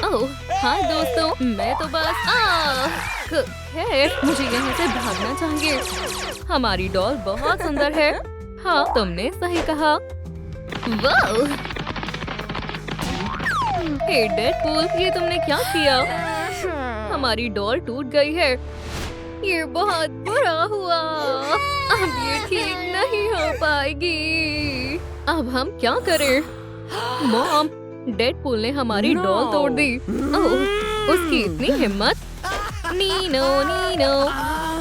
ओह, हाँ दोस्तों, मैं तो बस खैर, मुझे यहाँ से भागना चाहिए। हमारी डॉल बहुत सुंदर है। हाँ, तुमने सही कहा। वाह! हे डेडपूल, ये तुमने क्या किया? हमारी डॉल टूट गई है। ये बहुत बुरा हुआ। अब ये ठीक नहीं हो पाएगी। अब हम क्या करें? मॉम, डेडपूल ने हमारी डॉल तोड़ दी। ओह, उसकी इतनी हिम्मत। नीनो नीनो,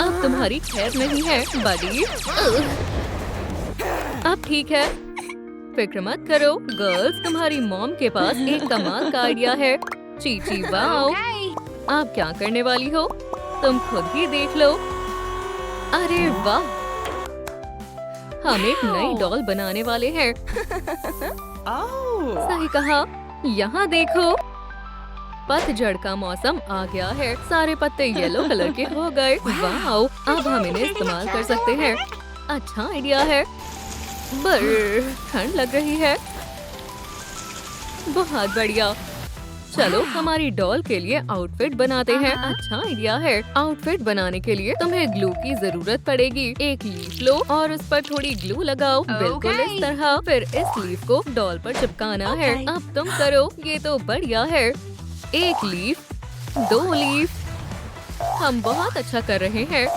अब तुम्हारी खैर नहीं है बडी। अब ठीक है, फिक्र मत करो गर्ल्स, तुम्हारी मॉम के पास एक कमाल का आइडिया है। चीची वाओ, आप क्या करने वाली हो? तुम खुद ही देख लो। अरे वाह, हम एक नई डॉल बनाने वाले हैं। सही कहा। यहाँ देखो, पतझड़ का मौसम आ गया है। सारे पत्ते येलो कलर के हो गए। वाओ, अब हम इन्हें इस्तेमाल कर सकते हैं। अच्छा आइडिया है। ठंड लग रही है। बहुत बढ़िया। चलो हमारी डॉल के लिए आउटफिट बनाते हैं। अच्छा आइडिया है। आउटफिट बनाने के लिए तुम्हें ग्लू की जरूरत पड़ेगी। एक लीफ लो और उस पर थोड़ी ग्लू लगाओ। बिल्कुल इस तरह। फिर इस लीफ को डॉल पर चिपकाना है। अब तुम करो। ये तो बढ़िया है। एक लीफ, 2 लीफ। हम बहुत अच्छा कर रहे हैं।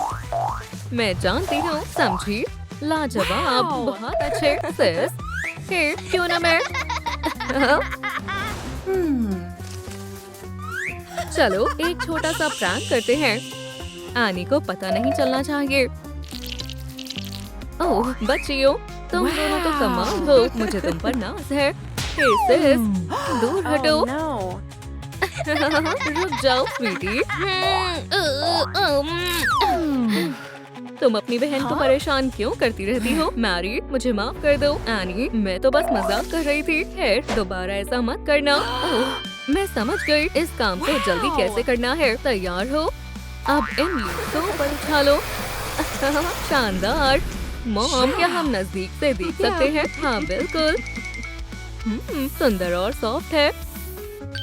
मैं जानती हूँ, समझी? लाजवाब, बहुत अच्छे सिस। हे, क्यों ना मैं? चलो एक छोटा सा प्रैंक करते हैं। आनी को पता नहीं चलना चाहिए। ओह बच्चियों, तुम दोनों तो कमाल हो। मुझे तुम पर नाज है। हे सिस, दूर हटो। रुक जाओ स्वीटी। तुम अपनी बहन को परेशान क्यों करती रहती हो? मैरी, मुझे माफ कर दो। एनी, मैं तो बस मजाक कर रही थी। खैर, दोबारा ऐसा मत करना। ओह, मैं समझ गई। इस काम को जल्दी कैसे करना है। तैयार हो? अब इन लीव्स को ऊपर उठा लो। शानदार। मॉम, क्या हम नजदीक से देख सकते हैं? हाँ बिल्कुल। सुंदर और सॉफ्ट है।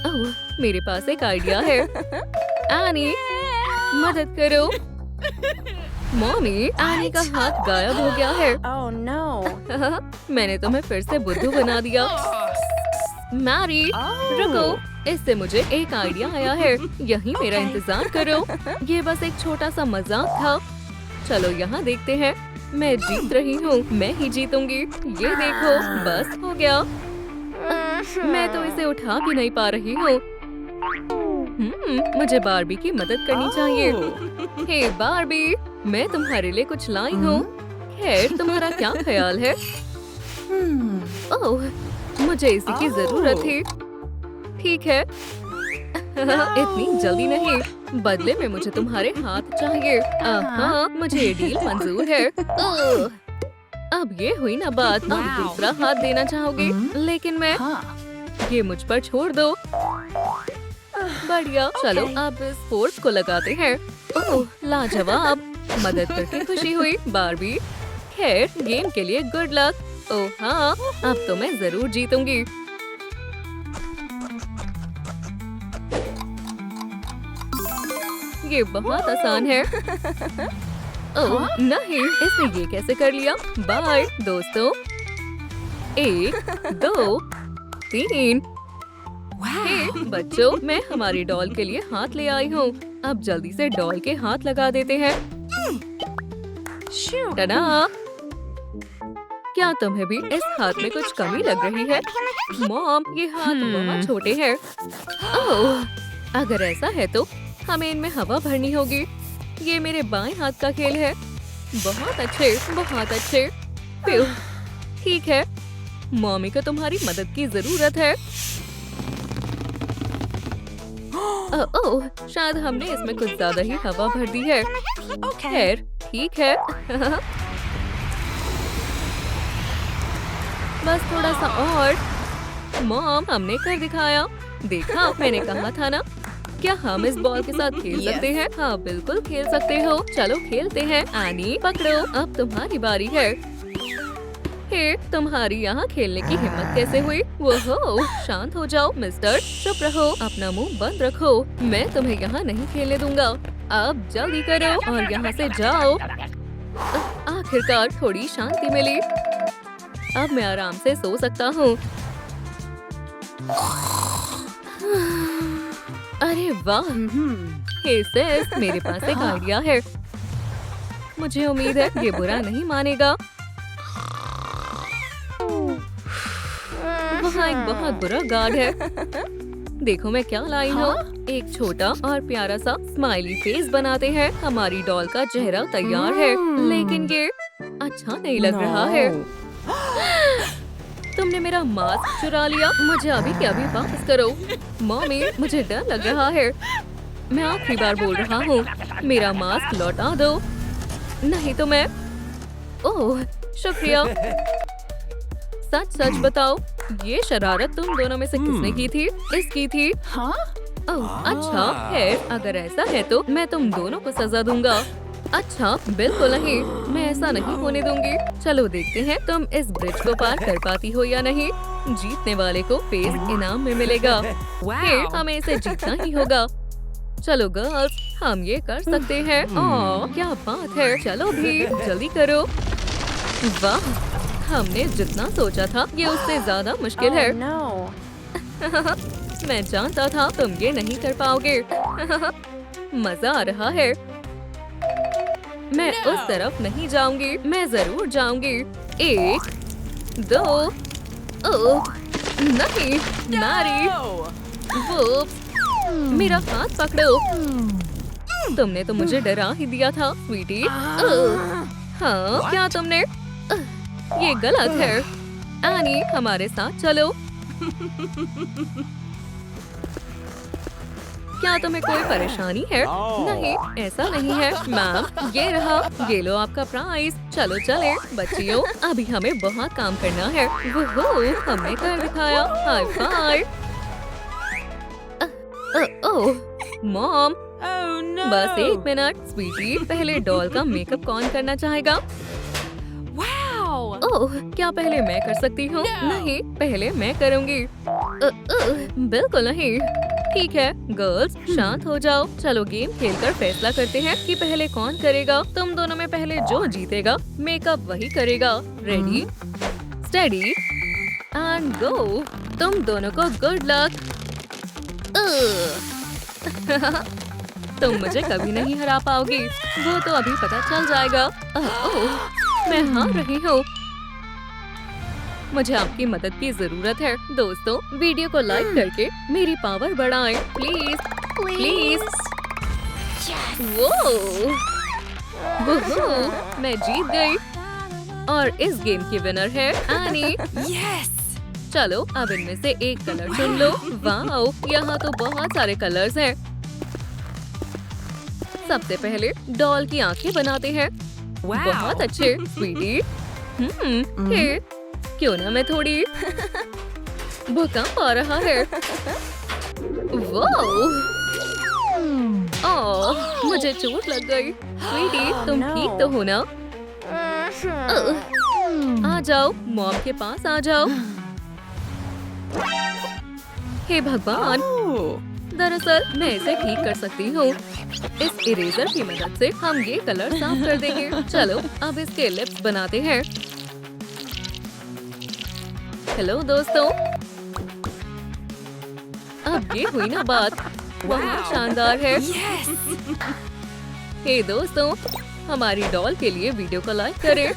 ओह, मेरे पास एक आइडिया है। एनी, मदद करो। मॉमी, एनी का हाथ गायब हो गया है। Oh no! मैंने तुम्हें फिर से बुद्धू बना दिया। मैरी, रुको, इससे मुझे एक आइडिया आया है। यहीं मेरा इंतजार करो। ये बस एक छोटा सा मजाक था। चलो यहाँ देखते हैं। मैं जीत रही हूँ। मैं ही जीतूंगी। ये देखो, बस हो गया। मैं तो इसे उठा भी नहीं पा रही हूँ। मुझे बार्बी की मदद करनी चाहिए। हे बार्बी, मैं तुम्हारे लिए कुछ लाई हूँ। खैर, तुम्हारा क्या ख्याल है? ओह, मुझे इसी की जरूरत थी। ठीक है। इतनी जल्दी नहीं। बदले में मुझे तुम्हारे हाथ चाहिए। हाँ, मुझे ये डील मंजूर है। ओह, अब ये हुई ना बात। अब दूसरा हाथ देना चाहोगे? लेकिन मैं ये मुझ पर छोड़ दो। बढ़िया। चलो अब इस फोर्स को लगाते हैं। ओह, लाजवाब। मदद करके खुशी हुई बार्बी। खैर, गेम के लिए गुड लक। ओह हाँ, अब तो मैं जरूर जीतूंगी। ये बहुत आसान है। ओह नहीं, इसने ये कैसे कर लिया? बाय दोस्तों। 1, 2, 3। हे बच्चों, मैं हमारी डॉल के लिए हाथ ले आई हूँ। अब जल्दी से डॉल के हाथ लगा देते हैं। टडा! क्या तुम्हें भी इस हाथ में कुछ कमी लग रही है? मॉम, ये हाथ बहुत छोटे हैं। ओह, अगर ऐसा है तो हमें इनमें हवा भरनी होगी। ये मेरे बाएं हाथ का खेल है। बहुत अच्छे, बहुत अच्छे। ठीक है, मॉमी को तुम्हारी मदद की जरूरत है। ओह, शायद हमने इसमें कुछ ज्यादा ही हवा भर दी है। खैर, ठीक है। बस थोड़ा सा और। मॉम, हमने कर दिखाया। देखा, मैंने कहा था ना। क्या हम इस बॉल के साथ खेल सकते हैं? हाँ बिल्कुल खेल सकते हो। चलो खेलते हैं। एनी, पकड़ो। अब तुम्हारी बारी है। हे, तुम्हारी यहाँ खेलने की हिम्मत कैसे हुई? वो शांत हो जाओ मिस्टर, चुप रहो, अपना मुंह बंद रखो। मैं तुम्हें यहाँ नहीं खेलने दूंगा। अब जल्दी करो और यहाँ से जाओ। आखिरकार थोड़ी शांति मिली। अब मैं आराम से सो सकता हूँ। अरे वाह, हे सेस, मेरे पास एक आइडिया है। मुझे उम्मीद है ये बुरा नहीं मानेगा। वहाँ एक बहुत बुरा गार्ड है। देखो मैं क्या लाई हूँ। एक छोटा और प्यारा सा स्माइली फेस बनाते हैं। हमारी डॉल का चेहरा तैयार है, लेकिन ये अच्छा नहीं लग रहा है। तुमने मेरा मास्क चुरा लिया। मुझे अभी के अभी वापस करो। मम्मी, मुझे डर लग रहा है। मैं आखिरी बार बोल रहा हूँ, मेरा मास्क लौटा दो, नहीं तो मैं। ओह, शुक्रिया। सच सच बताओ, ये शरारत तुम दोनों में से किसने की थी? इसकी थी? ओह अच्छा है, अगर ऐसा है तो मैं तुम दोनों को सजा दूंगा। अच्छा बिल्कुल नहीं, मैं ऐसा नहीं होने दूंगी। चलो देखते हैं तुम इस ब्रिज को पार कर पाती हो या नहीं। जीतने वाले को फेस इनाम में मिलेगा। फिर हमें इसे जीतना ही होगा। चलो गर्ल्स, हम ये कर सकते हैं। ओह क्या बात है, चलो भी जल्दी करो। वाह, हमने जितना सोचा था ये उससे ज्यादा मुश्किल है। मैं जानता था तुम ये नहीं कर पाओगे। मजा आ रहा है। मैं उस तरफ नहीं जाऊंगी, मैं जरूर जाऊंगी। 1 2 ओह नहीं, मैरी, वो मेरा हाथ पकड़ो। तुमने तो मुझे डरा ही दिया था स्वीटी। हाँ क्या तुमने? ये गलत है। एनी, हमारे साथ चलो। क्या तुम्हें कोई परेशानी है? नहीं, ऐसा नहीं है मैम। ये रहा, ये लो आपका प्राइज। चलो चले बच्चियों, अभी हमें बहुत काम करना है। वो हमने कर दिखाया। High five. ओह मॉम, बस 1 मिनट स्वीटी, पहले डॉल का मेकअप कौन करना चाहेगा? ओह, क्या पहले मैं कर सकती हूँ? नहीं, पहले मैं करूँगी। बिल्कुल नहीं। ठीक है गर्ल्स, शांत हो जाओ। चलो गेम खेलकर फैसला करते हैं कि पहले कौन करेगा। तुम दोनों में पहले जो जीतेगा मेकअप वही करेगा। Ready, steady and go. तुम दोनों को गुड लक। तुम मुझे कभी नहीं हरा पाओगी, वो तो अभी पता चल जाएगा। ओह, मैं हार रही हूँ। मुझे आपकी मदद की जरूरत है। दोस्तों, वीडियो को लाइक करके मेरी पावर बढ़ाएं प्लीज प्लीज। वो मैं जीत गई और इस गेम की विनर है एनी। चलो अब इनमें से एक कलर चुन लो। वाह, यहाँ तो बहुत सारे कलर्स हैं। सबसे पहले डॉल की आंखें बनाते हैं। बहुत अच्छे स्वीटी। हे, क्यों ना मैं थोड़ी। भूकंप आ रहा है। ओह, मुझे चोट लग गई। स्वीटी, तुम ठीक तो हो ना? आ जाओ, मॉम के पास आ जाओ। हे भगवान, दरअसल मैं इसे ठीक कर सकती हूँ। इस इरेजर की मदद से हम ये कलर साफ कर देंगे। चलो अब इसके लिप्स बनाते हैं। हेलो दोस्तों, अब ये हुई ना बात, बहुत शानदार है। हे दोस्तों, हमारी डॉल के लिए वीडियो को लाइक करें।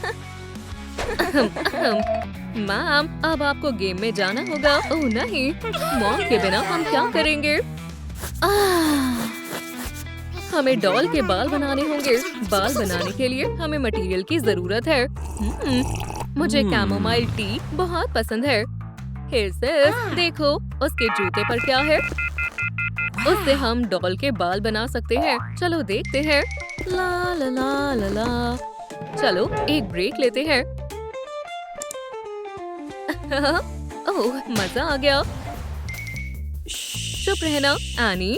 मैम, अब आपको गेम में जाना होगा। ओह नहीं, मॉम के बिना हम क्या करेंगे? हमें डॉल के बाल बनाने होंगे। बाल बनाने के लिए हमें मटेरियल की जरूरत है। मुझे कैमोमाइल टी बहुत पसंद है। हे सिर्फ देखो, उसके जूते पर क्या है? उससे हम डॉल के बाल बना सकते हैं। चलो देखते हैं। ला ला ला ला ला। चलो एक ब्रेक लेते हैं। ओह, मजा आ गया। चुप रहना एनी।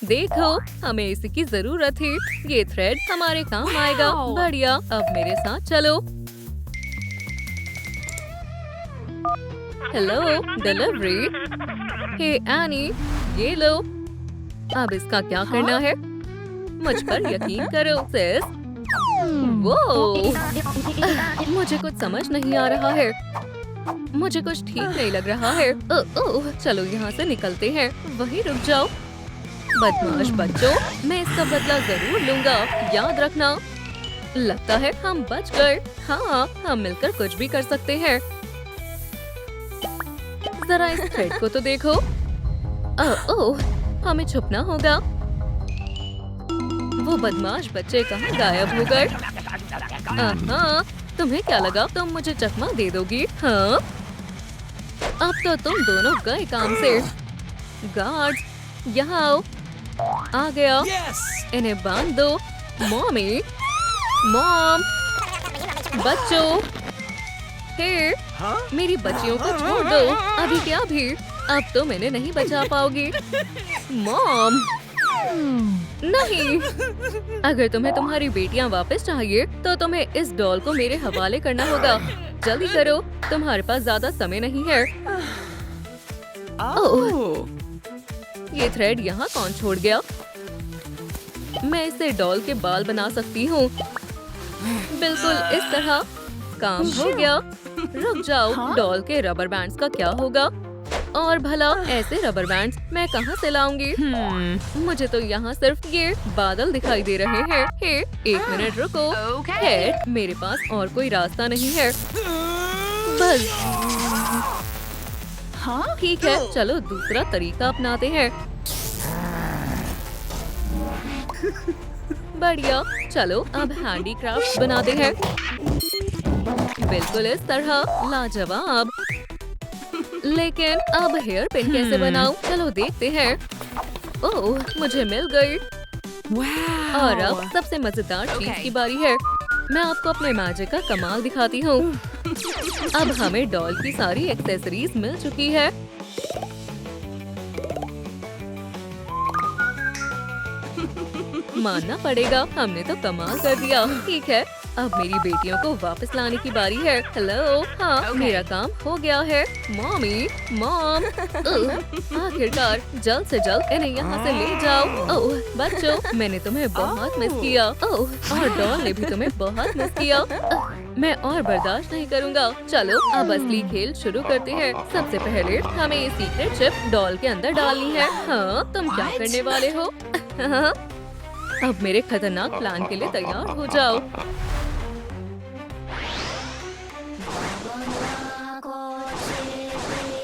देखो, हमें इसकी जरूरत थी। ये थ्रेड हमारे काम आएगा। बढ़िया, अब मेरे साथ चलो। Hello, delivery. हे एनी, ये लो। अब इसका क्या करना है? मुझ पर यकीन करो सिस। वो मुझे कुछ समझ नहीं आ रहा है। मुझे कुछ ठीक नहीं लग रहा है। ओह, चलो यहाँ से निकलते हैं। वहीं रुक जाओ। बदमाश बच्चों, मैं इसका बदला जरूर लूंगा, याद रखना। लगता है हम बच गए। हाँ, हम मिलकर कुछ भी कर सकते हैं। जरा इस थ्रेड को तो देखो। ओह, हमें छुपना होगा। वो बदमाश बच्चे कहाँ गायब हो गए? हाँ, तुम्हें क्या लगा तुम मुझे चकमा दे दोगी? हाँ, अब तो तुम दोनों गए काम से। गार्ड्स, यहाँ आओ। आ गया। इन्हें बांध दो। मॉमी, मॉम, बच्चों, हे, मेरी बच्चियों को छोड़ दो। अभी क्या भी? अब तो मैंने नहीं बचा पाओगी। मॉम, नहीं। अगर तुम्हें तुम्हारी बेटियां वापस चाहिए तो तुम्हें इस डॉल को मेरे हवाले करना होगा। जल्दी करो, तुम्हारे पास ज्यादा समय नहीं है। ओह, ये थ्रेड यहाँ कौन छोड़ गया? मैं इससे डॉल के बाल बना सकती हूँ। बिल्कुल इस तरह। काम हो गया। रुक जाओ, डॉल के रबर बैंड्स का क्या होगा? और भला ऐसे रबर बैंड्स मैं कहाँ से लाऊंगी? मुझे तो यहाँ सिर्फ ये बादल दिखाई दे रहे हैं। हे, एक मिनट रुको। है, मेरे पास और कोई रास्ता नहीं है। बस ठीक है, चलो दूसरा तरीका अपनाते हैं। बढ़िया, चलो अब हैंडीक्राफ्ट बनाते हैं। बिल्कुल इस तरह, लाजवाब। लेकिन अब हेयर पिन कैसे बनाऊं? चलो देखते हैं। ओह, मुझे मिल गई। और अब सबसे मजेदार चीज की बारी है। मैं आपको अपने मैजिक का कमाल दिखाती हूँ। अब हमें डॉल की सारी एक्सेसरीज मिल चुकी है। मानना पड़ेगा, हमने तो कमाल कर दिया। ठीक है, अब मेरी बेटियों को वापस लाने की बारी है। हेलो, हाँ, मेरा काम हो गया है। मॉमी, मॉम, आखिरकार, जल्द से जल्द इन्हें यहाँ से ले जाओ। ओह, बच्चों, मैंने तुम्हें बहुत मिस किया। ओह, और डॉल ने भी तुम्हें बहुत मिस किया। मैं और बर्दाश्त नहीं करूँगा। चलो अब असली खेल शुरू करते हैं। सबसे पहले हमें ये सीक्रेट चिप डॉल के अंदर डालनी है। हाँ, तुम क्या करने वाले हो? अब मेरे खतरनाक प्लान के लिए तैयार हो जाओ।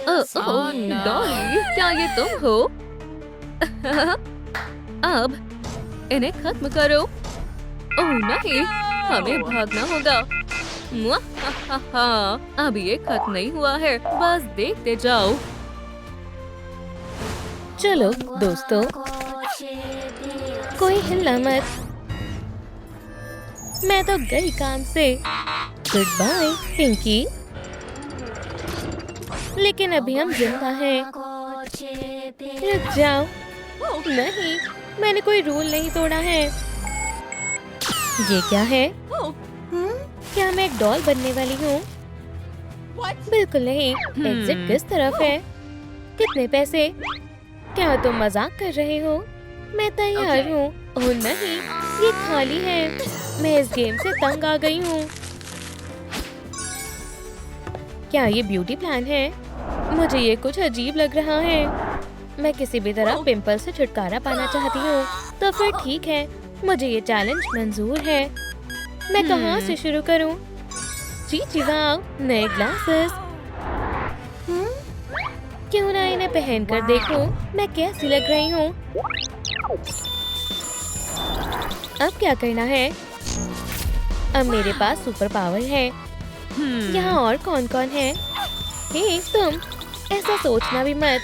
डॉली, क्या ये तुम हो? अब इन्हें खत्म करो। ओह नहीं, हमें भागना होगा। अब ये खत्म नहीं हुआ है, बस देखते जाओ। चलो दोस्तों, कोई हिलना मत। मैं तो गई काम से। Good bye Pinky. लेकिन अभी हम जिंदा हैं। रुक जाओ। नहीं, मैंने कोई रूल नहीं तोड़ा है। ये क्या है? क्या मैं एक डॉल बनने वाली हूँ? बिल्कुल नहीं। एग्जिट किस तरफ है? कितने पैसे? क्या तुम मजाक कर रहे हो? मैं तैयार हूँ। ओह नहीं, ये खाली है। मैं इस गेम से तंग आ गई हूँ। क्या ये ब्यूटी प्लान है? मुझे ये कुछ अजीब लग रहा है। मैं किसी भी तरह पिंपल से छुटकारा पाना चाहती हूँ। तो फिर ठीक है, मुझे ये चैलेंज मंजूर है। मैं कहाँ से शुरू करूँ? जी वाह, नए ग्लासेस। क्यों ना इन्हें पहनकर देखूं मैं कैसी लग रही हूँ। अब क्या करना है? अब मेरे पास सुपर पावर है। यहाँ और कौन कौन है? हे तुम, ऐसा सोचना भी मत।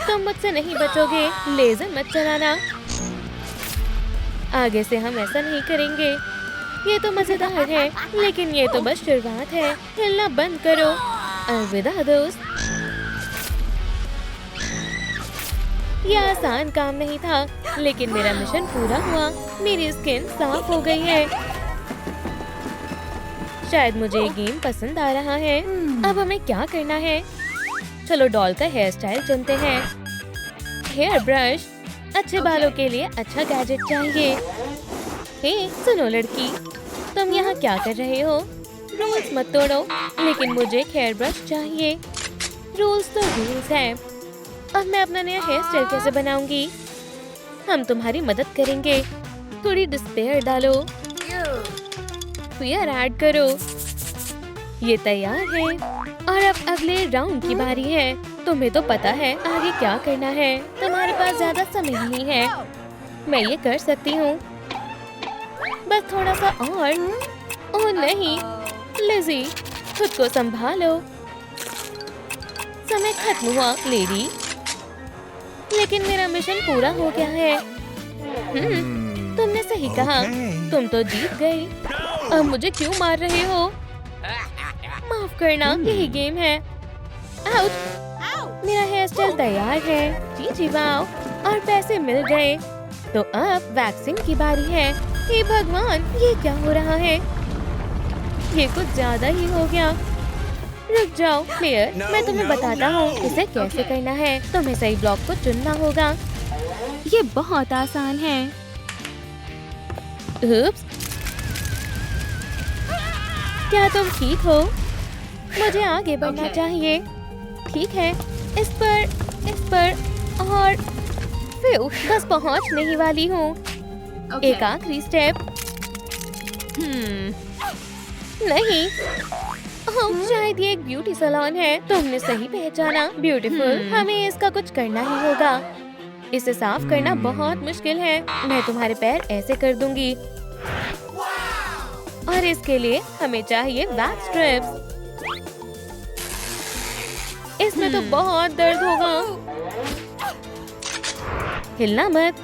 तुम मुझसे नहीं बचोगे। लेजर मत चलाना। आगे से हम ऐसा नहीं करेंगे। ये तो मजेदार है, लेकिन ये तो बस शुरुआत है। हिलना बंद करो। अलविदा दोस्त। यह आसान काम नहीं था, लेकिन मेरा मिशन पूरा हुआ। मेरी स्किन साफ हो गई है। शायद मुझे ये गेम पसंद आ रहा है। अब हमें क्या करना है? चलो डॉल का हेयर स्टाइल चुनते हैं। हेयर ब्रश, अच्छे बालों के लिए अच्छा गैजेट चाहिए। हे सुनो लड़की, तुम यहाँ क्या कर रहे हो? रूल्स मत तोड़ो, लेकिन मुझे एक हेयर ब्रश चाहिए। रूल्स तो रूल्स हैं। अब मैं अपना नया हेयर स्टाइल कैसे बनाऊंगी? हम तुम्हारी मदद करेंगे। थोड़ी डिस्पेयर डालो, फिर ऐड करो। ये तैयार है और अब अगले राउंड की बारी है। तुम्हें तो पता है आगे क्या करना है। तुम्हारे पास ज्यादा समय नहीं है। मैं ये कर सकती हूँ, बस थोड़ा सा और। ओह नहीं लिज़ी, खुद को संभालो। समय खत्म हुआ लेडी, लेकिन मेरा मिशन पूरा हो गया है। तुमने सही कहा, तुम तो जीत गई। अब मुझे क्यों मार रहे हो? माफ करना, यही गेम है। आउट! मेरा हेयर स्टाइल तैयार है। जी जी वाह, और पैसे मिल गए। तो अब वैक्सिंग की बारी है। हे भगवान, ये क्या हो रहा है? ये कुछ ज्यादा ही हो गया। रुक जाओ प्लेयर, मैं तुम्हें बताता हूँ इसे कैसे करना है। तुम्हें सही ब्लॉक को चुनना होगा। ये बहुत आसान है। उप्स, क्या तुम ठीक हो? मुझे आगे बढ़ना चाहिए। ठीक है, इस पर और फिर बस पहुँचने ही वाली हूँ। एक आखिरी स्टेप। नहीं, शायद ये एक ब्यूटी सैलून है। तुमने सही पहचाना। ब्यूटीफुल, हमें इसका कुछ करना ही होगा। इसे साफ करना बहुत मुश्किल है। मैं तुम्हारे पैर ऐसे कर दूंगी और इसके लिए हमें चाहिए वैक्स स्ट्रिप्स। इसमें तो बहुत दर्द होगा। हिलना मत।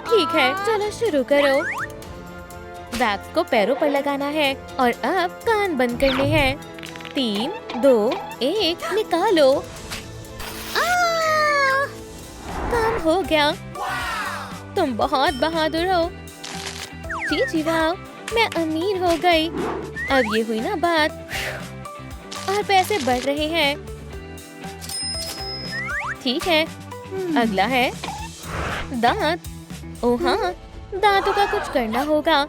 ठीक है, चलो शुरू करो। वैक्स को पैरों पर लगाना है और अब कान बंद करने हैं। 3, 2, 1, निकालो। काम हो गया। तुम बहुत बहादुर हो। जी जी वाह, मैं अमीर हो गई। अब ये हुई ना बात, और पैसे बढ़ रहे हैं। ठीक है, अगला है दांत। ओह हाँ, दांतों का कुछ करना होगा।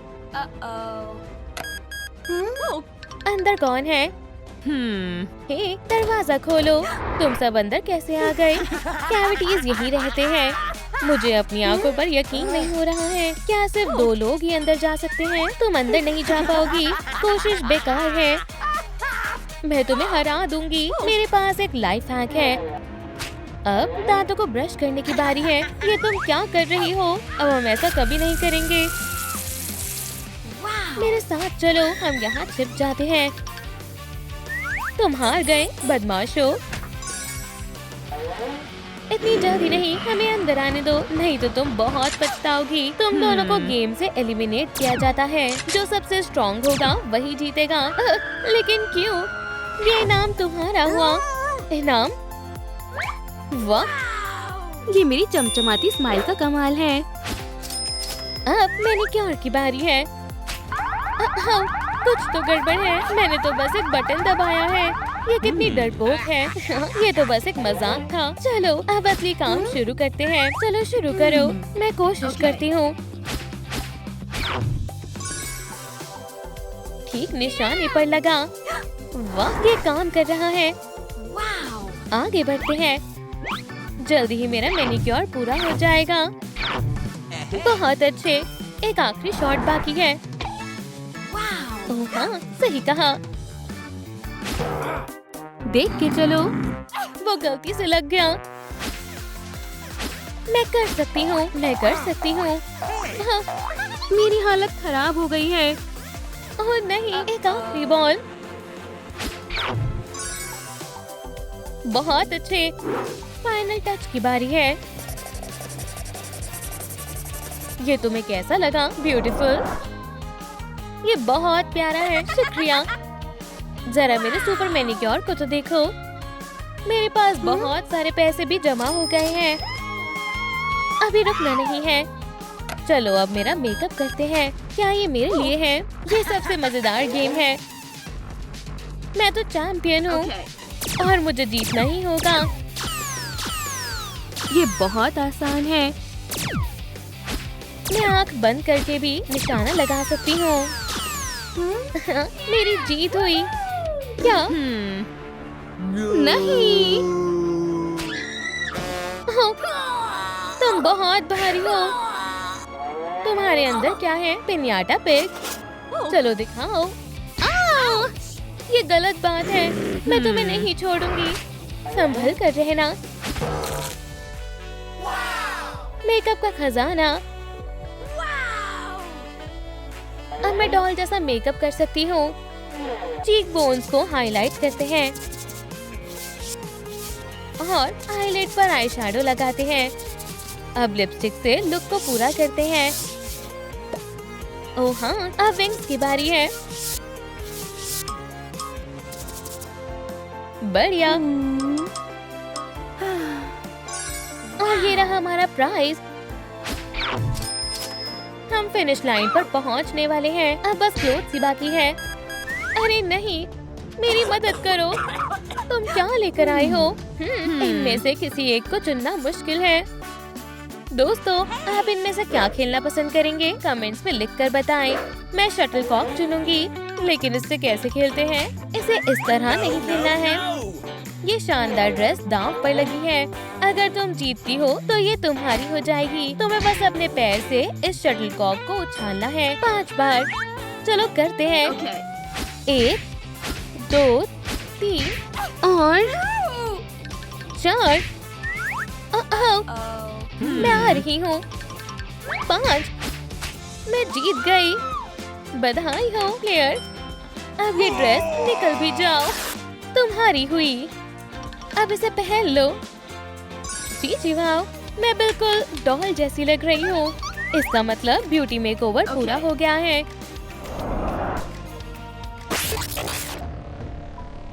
अंदर कौन है? हे, दरवाजा खोलो। तुम सब अंदर कैसे आ गए? कैविटीज यही रहते हैं। मुझे अपनी आंखों पर यकीन नहीं हो रहा है। क्या सिर्फ 2 लोग ही अंदर जा सकते हैं? तुम अंदर नहीं जा पाओगी। कोशिश बेकार है। मैं तुम्हें हरा दूंगी। मेरे पास एक लाइफ हैक है। अब दांतों को ब्रश करने की बारी है। ये तुम क्या कर रही हो? अब हम ऐसा कभी नहीं करेंगे। मेरे साथ चलो, हम यहाँ छिप जाते हैं। तुम हार गए, बदमाशो। इतनी जल्दी नहीं, हमें अंदर आने दो, नहीं तो तुम बहुत पछताओगी। तुम दोनों को गेम से एलिमिनेट किया जाता है। जो सबसे स्ट्रॉन्ग होगा वही जीतेगा। लेकिन क्यों? ये इनाम तुम्हारा हुआ। इनाम? वाह, ये मेरी चमचमाती स्माइल का कमाल है। अब मैनिक्योर की बारी है। कुछ तो गड़बड़ है। मैंने तो बस एक बटन दबाया है। ये कितनी डरपोक है। ये तो बस एक मजाक था। चलो अब असली काम शुरू करते हैं। चलो शुरू करो। मैं कोशिश करती हूँ। ठीक निशाने पर लगा। वाह, ये काम कर रहा है। आगे बढ़ते हैं। जल्दी ही मेरा मैनिक्योर पूरा हो जाएगा। बहुत अच्छे। एक आखिरी शॉट बाकी है। ओह हाँ, सही कहा। देख के चलो। वो गलती से लग गया। मैं कर सकती हूँ, मैं कर सकती हूँ। हाँ, मेरी हालत खराब हो गई है। ओह नहीं, एक आखिरी बॉल। बहुत अच्छे। फाइनल टच की बारी है। ये तुम्हें कैसा लगा? ब्यूटीफुल। ये बहुत प्यारा है। शुक्रिया। जरा मेरे सुपर मैनिक्योर को तो देखो। मेरे पास बहुत सारे पैसे भी जमा हो गए हैं। अभी रुकना नहीं है। चलो अब मेरा मेकअप करते हैं। क्या ये मेरे लिए है? ये सबसे मजेदार गेम है। मैं तो चैंपियन हूँ। और मुझे जीतना ही होगा। ये बहुत आसान है। मैं आंख बंद करके भी निशाना लगा सकती हूँ। मेरी जीत हुई क्या? नहीं, तुम बहुत भारी हो। तुम्हारे अंदर क्या है? पिन्याटा पिग। चलो दिखाओ। ये गलत बात है। मैं तुम्हें नहीं छोड़ूंगी। संभल कर रहना। मेकअप का खजाना। अब मैं डॉल जैसा मेकअप कर सकती हूँ। चीक बोन्स को हाईलाइट करते हैं और आईलिड पर आई शैडो लगाते हैं। अब लिपस्टिक से लुक को पूरा करते हैं। ओह हाँ, अब विंग्स की बारी है। बढ़िया। और ये रहा हमारा प्राइज। हम फिनिश लाइन पर पहुंचने वाले हैं। अब बस क्लोथ्स ही बाकी है। अरे नहीं, मेरी मदद करो। तुम क्या लेकर आए हो? इनमें से किसी एक को चुनना मुश्किल है। दोस्तों, आप इनमें से क्या खेलना पसंद करेंगे? कमेंट्स में लिखकर बताएं। मैं शटलकॉक चुनूंगी, लेकिन इससे कैसे खेलते हैं? इसे इस तरह नहीं खेलना है। ये शानदार ड्रेस दांव पर लगी है। अगर तुम जीतती हो तो ये तुम्हारी हो जाएगी। तुम्हें बस अपने पैर से इस शटलकॉक को उछालना है 5 बार। चलो करते हैं। 1, 2, 3 और 4। मैं आ रही हूँ। 5। मैं जीत गई। बधाई हो प्लेयर। अब ये ड्रेस निकल भी जाओ। तुम्हारी हुई। अब इसे पहन लो। जी वाह, मैं बिल्कुल डॉल जैसी लग रही हूँ। इसका मतलब ब्यूटी मेकओवर पूरा हो गया है।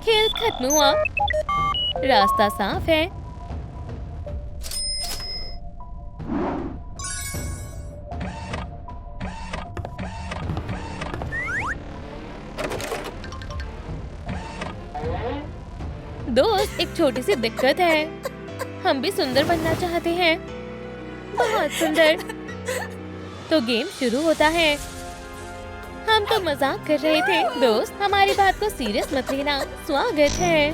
खेल खत्म हुआ। रास्ता साफ है। दोस्त, एक छोटी सी दिक्कत है। हम भी सुंदर बनना चाहते हैं। बहुत सुंदर। तो गेम शुरू होता है। हम तो मजाक कर रहे थे। दोस्त, हमारी बात को सीरियस मत लेना। स्वागत है।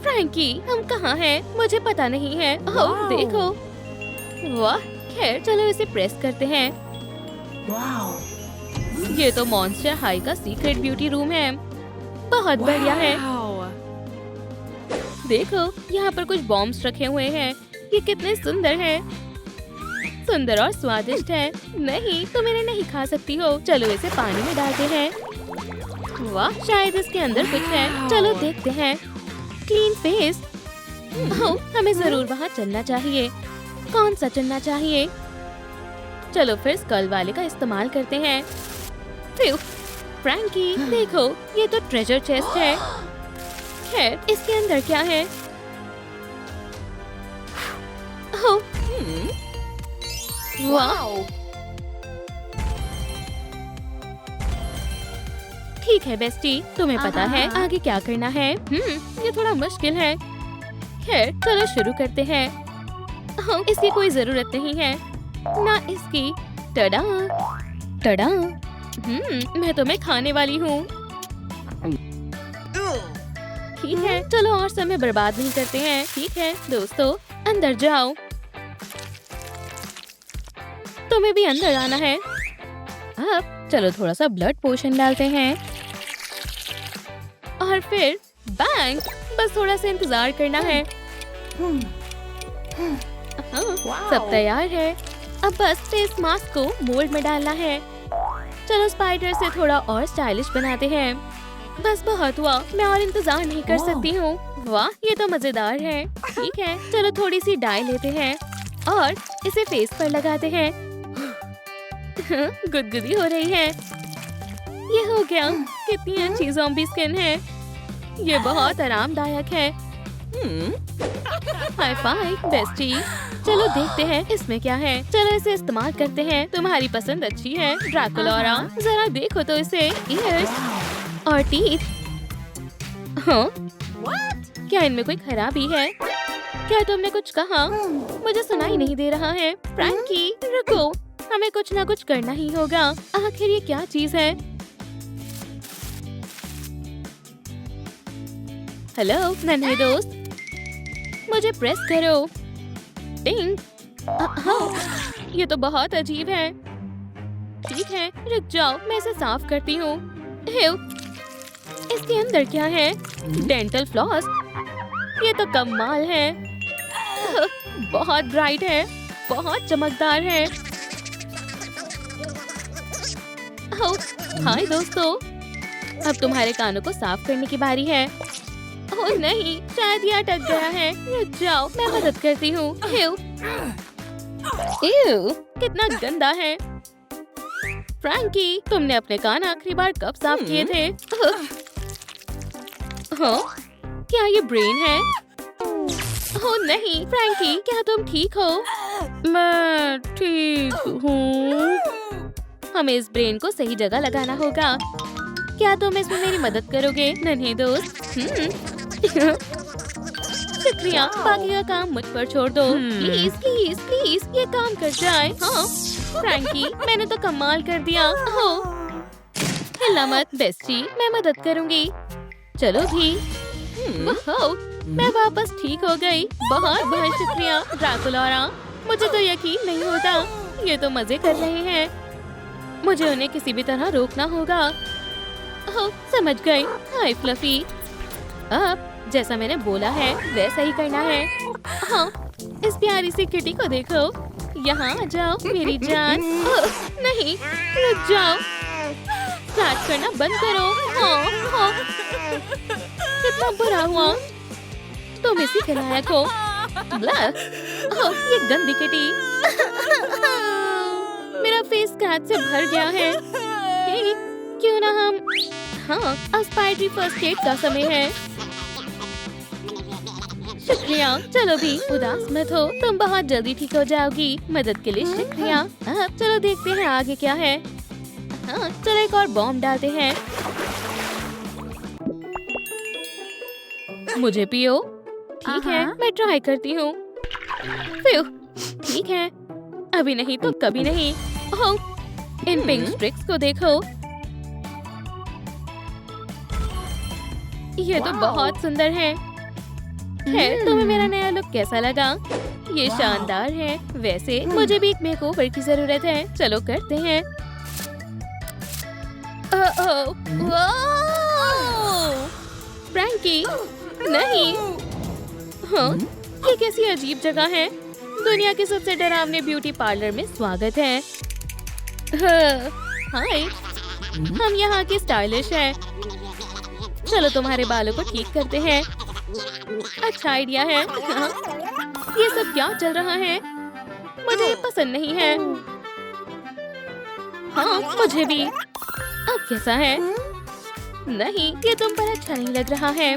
फ्रैंकी, हम कहाँ हैं? मुझे पता नहीं है। ओह, देखो। वाह, खैर चलो इसे प्रेस करते हैं। ये तो मॉन्स्टर हाई का सीक्रेट ब्यूटी रूम है। बहुत बढ़िया है। देखो, यहाँ पर कुछ बॉम्ब्स रखे हुए हैं। ये कितने सुंदर हैं। सुंदर और स्वादिष्ट है। नहीं, तुम इन्हें नहीं खा सकती हो। चलो इसे पानी में डालते हैं। वाह, शायद इसके अंदर कुछ है। चलो देखते हैं। Clean face. हमें जरूर वहाँ चलना चाहिए। कौन सा चुनना चाहिए? चलो फिर स्कल वाले का इस्तेमाल करते हैं। फ्रैंकी, देखो, ये तो ट्रेजर चेस्ट है। खैर, इसके अंदर क्या है? वाह, ठीक है बेस्टी, तुम्हें पता है आगे क्या करना है? ये थोड़ा मुश्किल है। खैर, चलो शुरू करते हैं। इसकी कोई जरूरत नहीं है ना इसकी। टडा टडा। मैं तुम्हें खाने वाली हूँ। ठीक है, चलो और समय बर्बाद नहीं करते हैं। ठीक है दोस्तों, अंदर जाओ। तुम्हें भी अंदर आना है। अब चलो थोड़ा सा ब्लड पोशन डालते हैं और फिर बैंग। बस थोड़ा सा इंतजार करना है। सब तैयार है। अब बस फेस मास्क को मोल्ड में डालना है। चलो स्पाइडर से थोड़ा और स्टाइलिश बनाते हैं। बस बहुत हुआ, मैं और इंतजार नहीं कर सकती हूँ। वाह, ये तो मजेदार है। ठीक है, चलो थोड़ी सी डाई लेते हैं और इसे फेस पर लगाते हैं। गुदगुदी हो रही है। ये हो गया। कितनी अच्छी ज़ॉम्बी स्किन है। ये बहुत आरामदायक है। High five bestie. चलो देखते हैं इसमें क्या है। चलो इसे इस्तेमाल करते हैं। तुम्हारी पसंद अच्छी है ड्रैकुला। जरा देखो तो इसे। ईयर्स और टीथ। हाँ? क्या इनमें कोई खराबी है? क्या तुमने कुछ कहा? मुझे सुनाई नहीं दे रहा है। फ्रैंकी रुको, हमें कुछ ना कुछ करना ही होगा। आखिर ये क्या चीज है? हेलो नन्हे दोस्त, मुझे प्रेस करो। टिंग। हाँ, ये तो बहुत अजीब है। ठीक है रुक जाओ, मैं इसे साफ करती हूँ। इसके अंदर क्या है? Dental floss. ये तो कमाल है। बहुत ब्राइट है, बहुत चमकदार है। हाय दोस्तों, अब तुम्हारे कानों को साफ करने की बारी है। ओह नहीं, शायद ये अटक गया है। रुक जाओ, मैं मदद करती हूँ। कितना गंदा है। फ्रैंकी, तुमने अपने कान आखिरी बार कब साफ किए थे? हाँ? क्या ये ब्रेन है? ओह नहीं, फ्रैंकी क्या तुम ठीक हो? मैं ठीक हूँ। हमें इस ब्रेन को सही जगह लगाना होगा। क्या तुम इसमें मेरी मदद करोगे नन्हे दोस्त? शुक्रिया, बाकी का काम मुझ पर छोड़ दो। प्लीज प्लीज प्लीज ये काम कर जाए। हाँ फ्रैंकी, मैंने तो कमाल कर दिया। हो हिला मत बेस्टी, मैं मदद करूंगी। चलो भी। वाह, मैं वापस ठीक हो गई। बहुत बहुत शुक्रिया ड्रैकुला। मुझे तो यकीन नहीं होता, ये तो मजे कर रहे हैं। मुझे उन्हें किसी भी तरह रोकना होगा। ओह समझ गई। हाय फ्लफी, अब जैसा मैंने बोला है वैसा ही करना है। हाँ, इस प्यारी सी किटी को देखो। यहाँ आ जाओ मेरी जान। नहीं रुक जाओ, स्क्रैच करना बंद करो। हाँ हाँ, कितना बुरा हुआ। तुम इसी के लायक हो। ये गंदी किटी। मेरा फेस स्क्रैच से भर गया है। क्यों ना हम हाँ, अब स्पाइडरी फर्स्ट एड का समय है। शुक्रिया। चलो भी उदास मत हो, तुम बहुत जल्दी ठीक हो जाओगी। मदद के लिए शुक्रिया। अब चलो देखते हैं आगे क्या है। हाँ चलो एक और बॉम्ब डालते हैं। मुझे पियो। ठीक है मैं ट्राई करती हूँ। ठीक है, अभी नहीं तो कभी नहीं। ओह इन पिंक स्ट्रिक्स को देखो, ये तो बहुत सुंदर है। खैर तुम्हें मेरा नया लुक कैसा लगा? ये शानदार है। वैसे मुझे भी एक मेकओवर की जरूरत है। चलो करते हैं। फ्रैंकी नहीं। हाँ, ये कैसी अजीब जगह है। दुनिया के सबसे डरावने ब्यूटी पार्लर में स्वागत है। हाय, हम यहाँ के स्टाइलिश हैं। चलो तुम्हारे बालों को ठीक करते हैं। अच्छा आइडिया है। ये सब क्या चल रहा है? मुझे ये पसंद नहीं है। हाँ मुझे भी। अब कैसा है? नहीं, ये तुम पर अच्छा नहीं लग रहा है।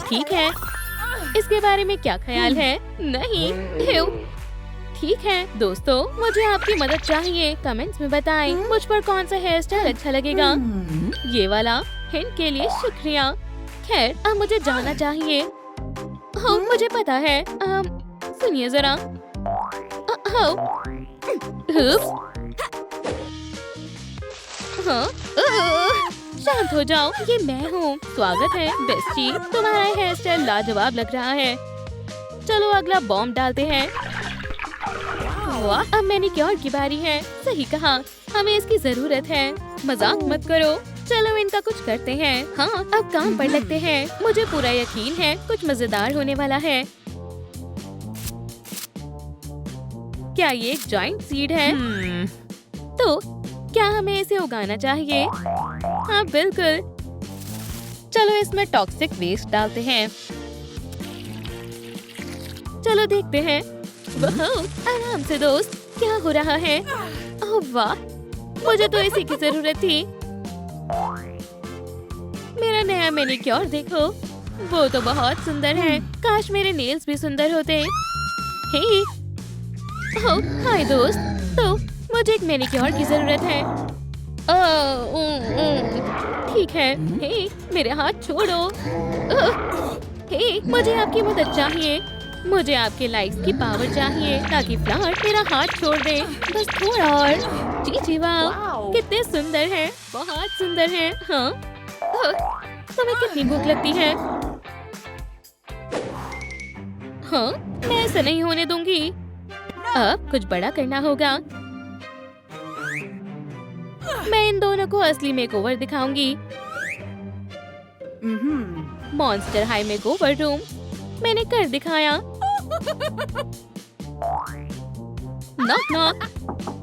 ठीक है, इसके बारे में क्या ख्याल है? नहीं। ठीक है दोस्तों, मुझे आपकी मदद चाहिए। कमेंट्स में बताएं मुझ पर कौन सा हेयर स्टाइल अच्छा लगेगा। ये वाला। हिंट के लिए शुक्रिया। खैर अब मुझे जाना चाहिए। हाँ मुझे पता है। सुनिए जरा। हाँ, शांत हो जाओ, ये मैं हूँ। स्वागत है बेस्टी, तुम्हारा हेयर स्टाइल लाजवाब लग रहा है। चलो अगला बॉम्ब डालते हैं। वाह, अब मैनिक्योर की बारी है। सही कहा, हमें इसकी जरूरत है। मजाक मत करो। चलो इनका कुछ करते हैं। हाँ अब काम पर लगते हैं। मुझे पूरा यकीन है कुछ मजेदार होने वाला है। क्या ये एक जॉइंट सीड है? तो क्या हमें इसे उगाना चाहिए? हाँ बिल्कुल। चलो इसमें टॉक्सिक वेस्ट डालते हैं। चलो देखते हैं। आराम से दोस्त, क्या हो रहा है? ओह वाह, मुझे तो इसी की जरूरत थी। मेरा नया मैनिक्योर देखो। वो तो बहुत सुंदर है। काश मेरे नेल्स भी सुंदर होते। हे, हाय दोस्त। तो मुझे एक मैनिक्योर की जरूरत है। ठीक है। हे, मेरे हाथ छोड़ो। हे, मुझे आपकी मदद चाहिए। मुझे आपके लाइक्स की पावर चाहिए ताकि फ्लावर्ट मेरा हाथ छोड़ दे। बस थोड़ा और। जी वाह, कितने सुंदर हैं, बहुत सुंदर हैं। हाँ, तुम्हें कितनी भूख लगती है? हाँ, मैं ऐसा नहीं होने दूंगी। अब कुछ बड़ा करना होगा। मैं इन दोनों को असली मेकओवर दिखाऊंगी। मॉन्स्टर हाई मेकओवर रूम मैंने कर दिखाया। नॉक नॉक,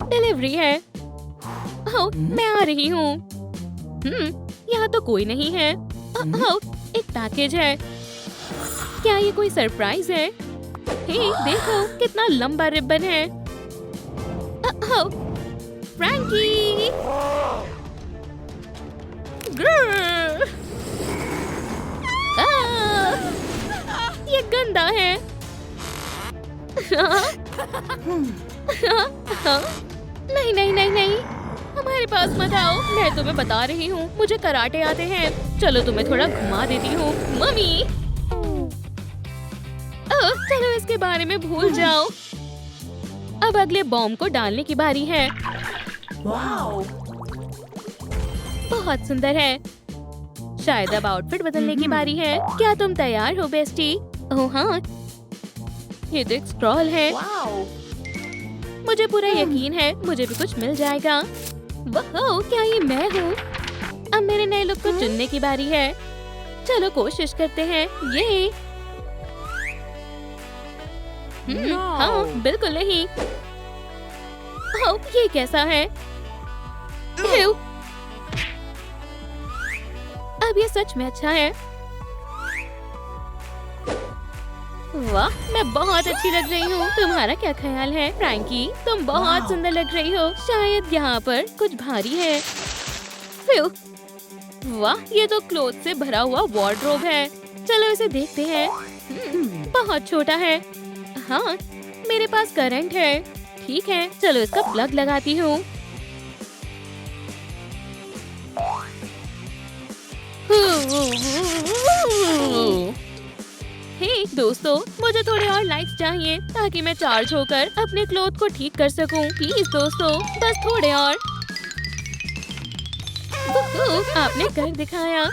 डिलीवरी है। ओह, मैं आ रही हूँ। यहाँ तो कोई नहीं है। ओह, एक पैकेज है। क्या ये कोई सरप्राइज है? हे, देखो कितना लंबा रिबन है। ओह, फ्रैंकी! ग्रर! ये गंदा है। नहीं नहीं नहीं नहीं, हमारे पास मत आओ। मैं तुम्हें बता रही हूँ, मुझे कराटे आते हैं। चलो तुम्हें थोड़ा घुमा देती हूँ। मम्मी, चलो इसके बारे में भूल जाओ। अब अगले बॉम्ब को डालने की बारी है। बहुत सुंदर है। शायद अब आउटफिट बदलने की बारी है। क्या तुम तैयार हो बेस्टी? ओह हाँ, ये तो एक स्क्रॉल है। मुझे पूरा यकीन है मुझे भी कुछ मिल जाएगा। वाह, क्या ये मैं हूँ? अब मेरे नए लुक को चुनने की बारी है। चलो कोशिश करते हैं। ये हाँ, बिल्कुल नहीं। ओह, ये कैसा है? अब ये सच में अच्छा है। वाह, मैं बहुत अच्छी लग रही हूँ। तुम्हारा क्या ख्याल है फ्रैंकी? तुम बहुत सुंदर लग रही हो। शायद यहाँ पर कुछ भारी है। वाह, ये तो क्लोथ से भरा हुआ वार्डरोब है। चलो इसे देखते हैं। बहुत छोटा है। हाँ, मेरे पास करंट है। ठीक है, चलो इसका प्लग लगाती हूँ। हे दोस्तों, मुझे थोड़े और लाइट्स चाहिए ताकि मैं चार्ज होकर अपने क्लोथ को ठीक कर सकूं। प्लीज दोस्तों, बस थोड़े और। आपने कर दिखाया।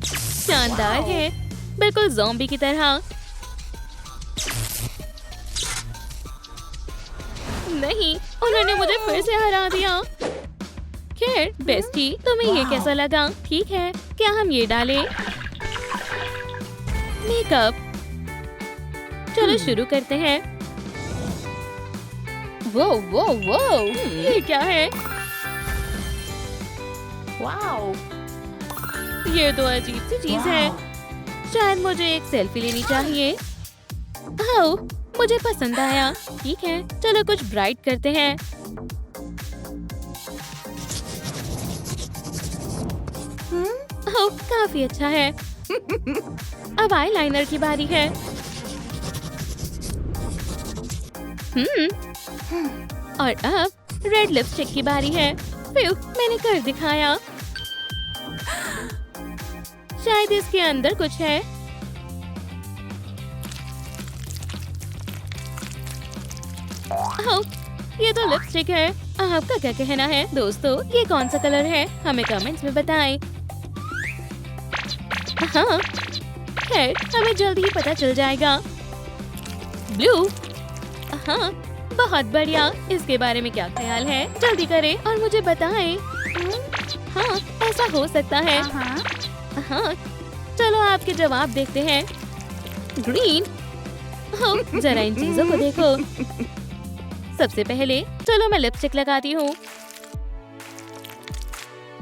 शानदार है, बिल्कुल ज़ॉम्बी की तरह। नहीं, उन्होंने मुझे फिर से हरा दिया। खैर बेस्टी, तुम्हें ये कैसा लगा? ठीक है, क्या हम ये डालें? मेकअप। चलो शुरू करते हैं। वो वो वो, ये क्या है? वाओ, ये तो अजीब सी चीज है। शायद मुझे एक सेल्फी लेनी चाहिए। ओह, मुझे पसंद आया। ठीक है, चलो कुछ ब्राइट करते हैं। ओह, काफी अच्छा है। अब आईलाइनर की बारी है। और अब रेड लिपस्टिक की बारी है। मैंने कर दिखाया। शायद इसके अंदर कुछ है। ओह, ये तो लिपस्टिक है। आपका क्या कहना है दोस्तों? ये कौन सा कलर है? हमें कमेंट्स में बताएं। हाँ, खैर हमें जल्दी ही पता चल जाएगा। ब्लू। हाँ, बहुत बढ़िया। इसके बारे में क्या ख्याल है? जल्दी करें और मुझे बताएं। हाँ, ऐसा हो सकता है। हाँ, चलो आपके जवाब देखते हैं। ग्रीन। हाँ, जरा इन चीजों को देखो। सबसे पहले चलो मैं लिपस्टिक लगाती हूँ।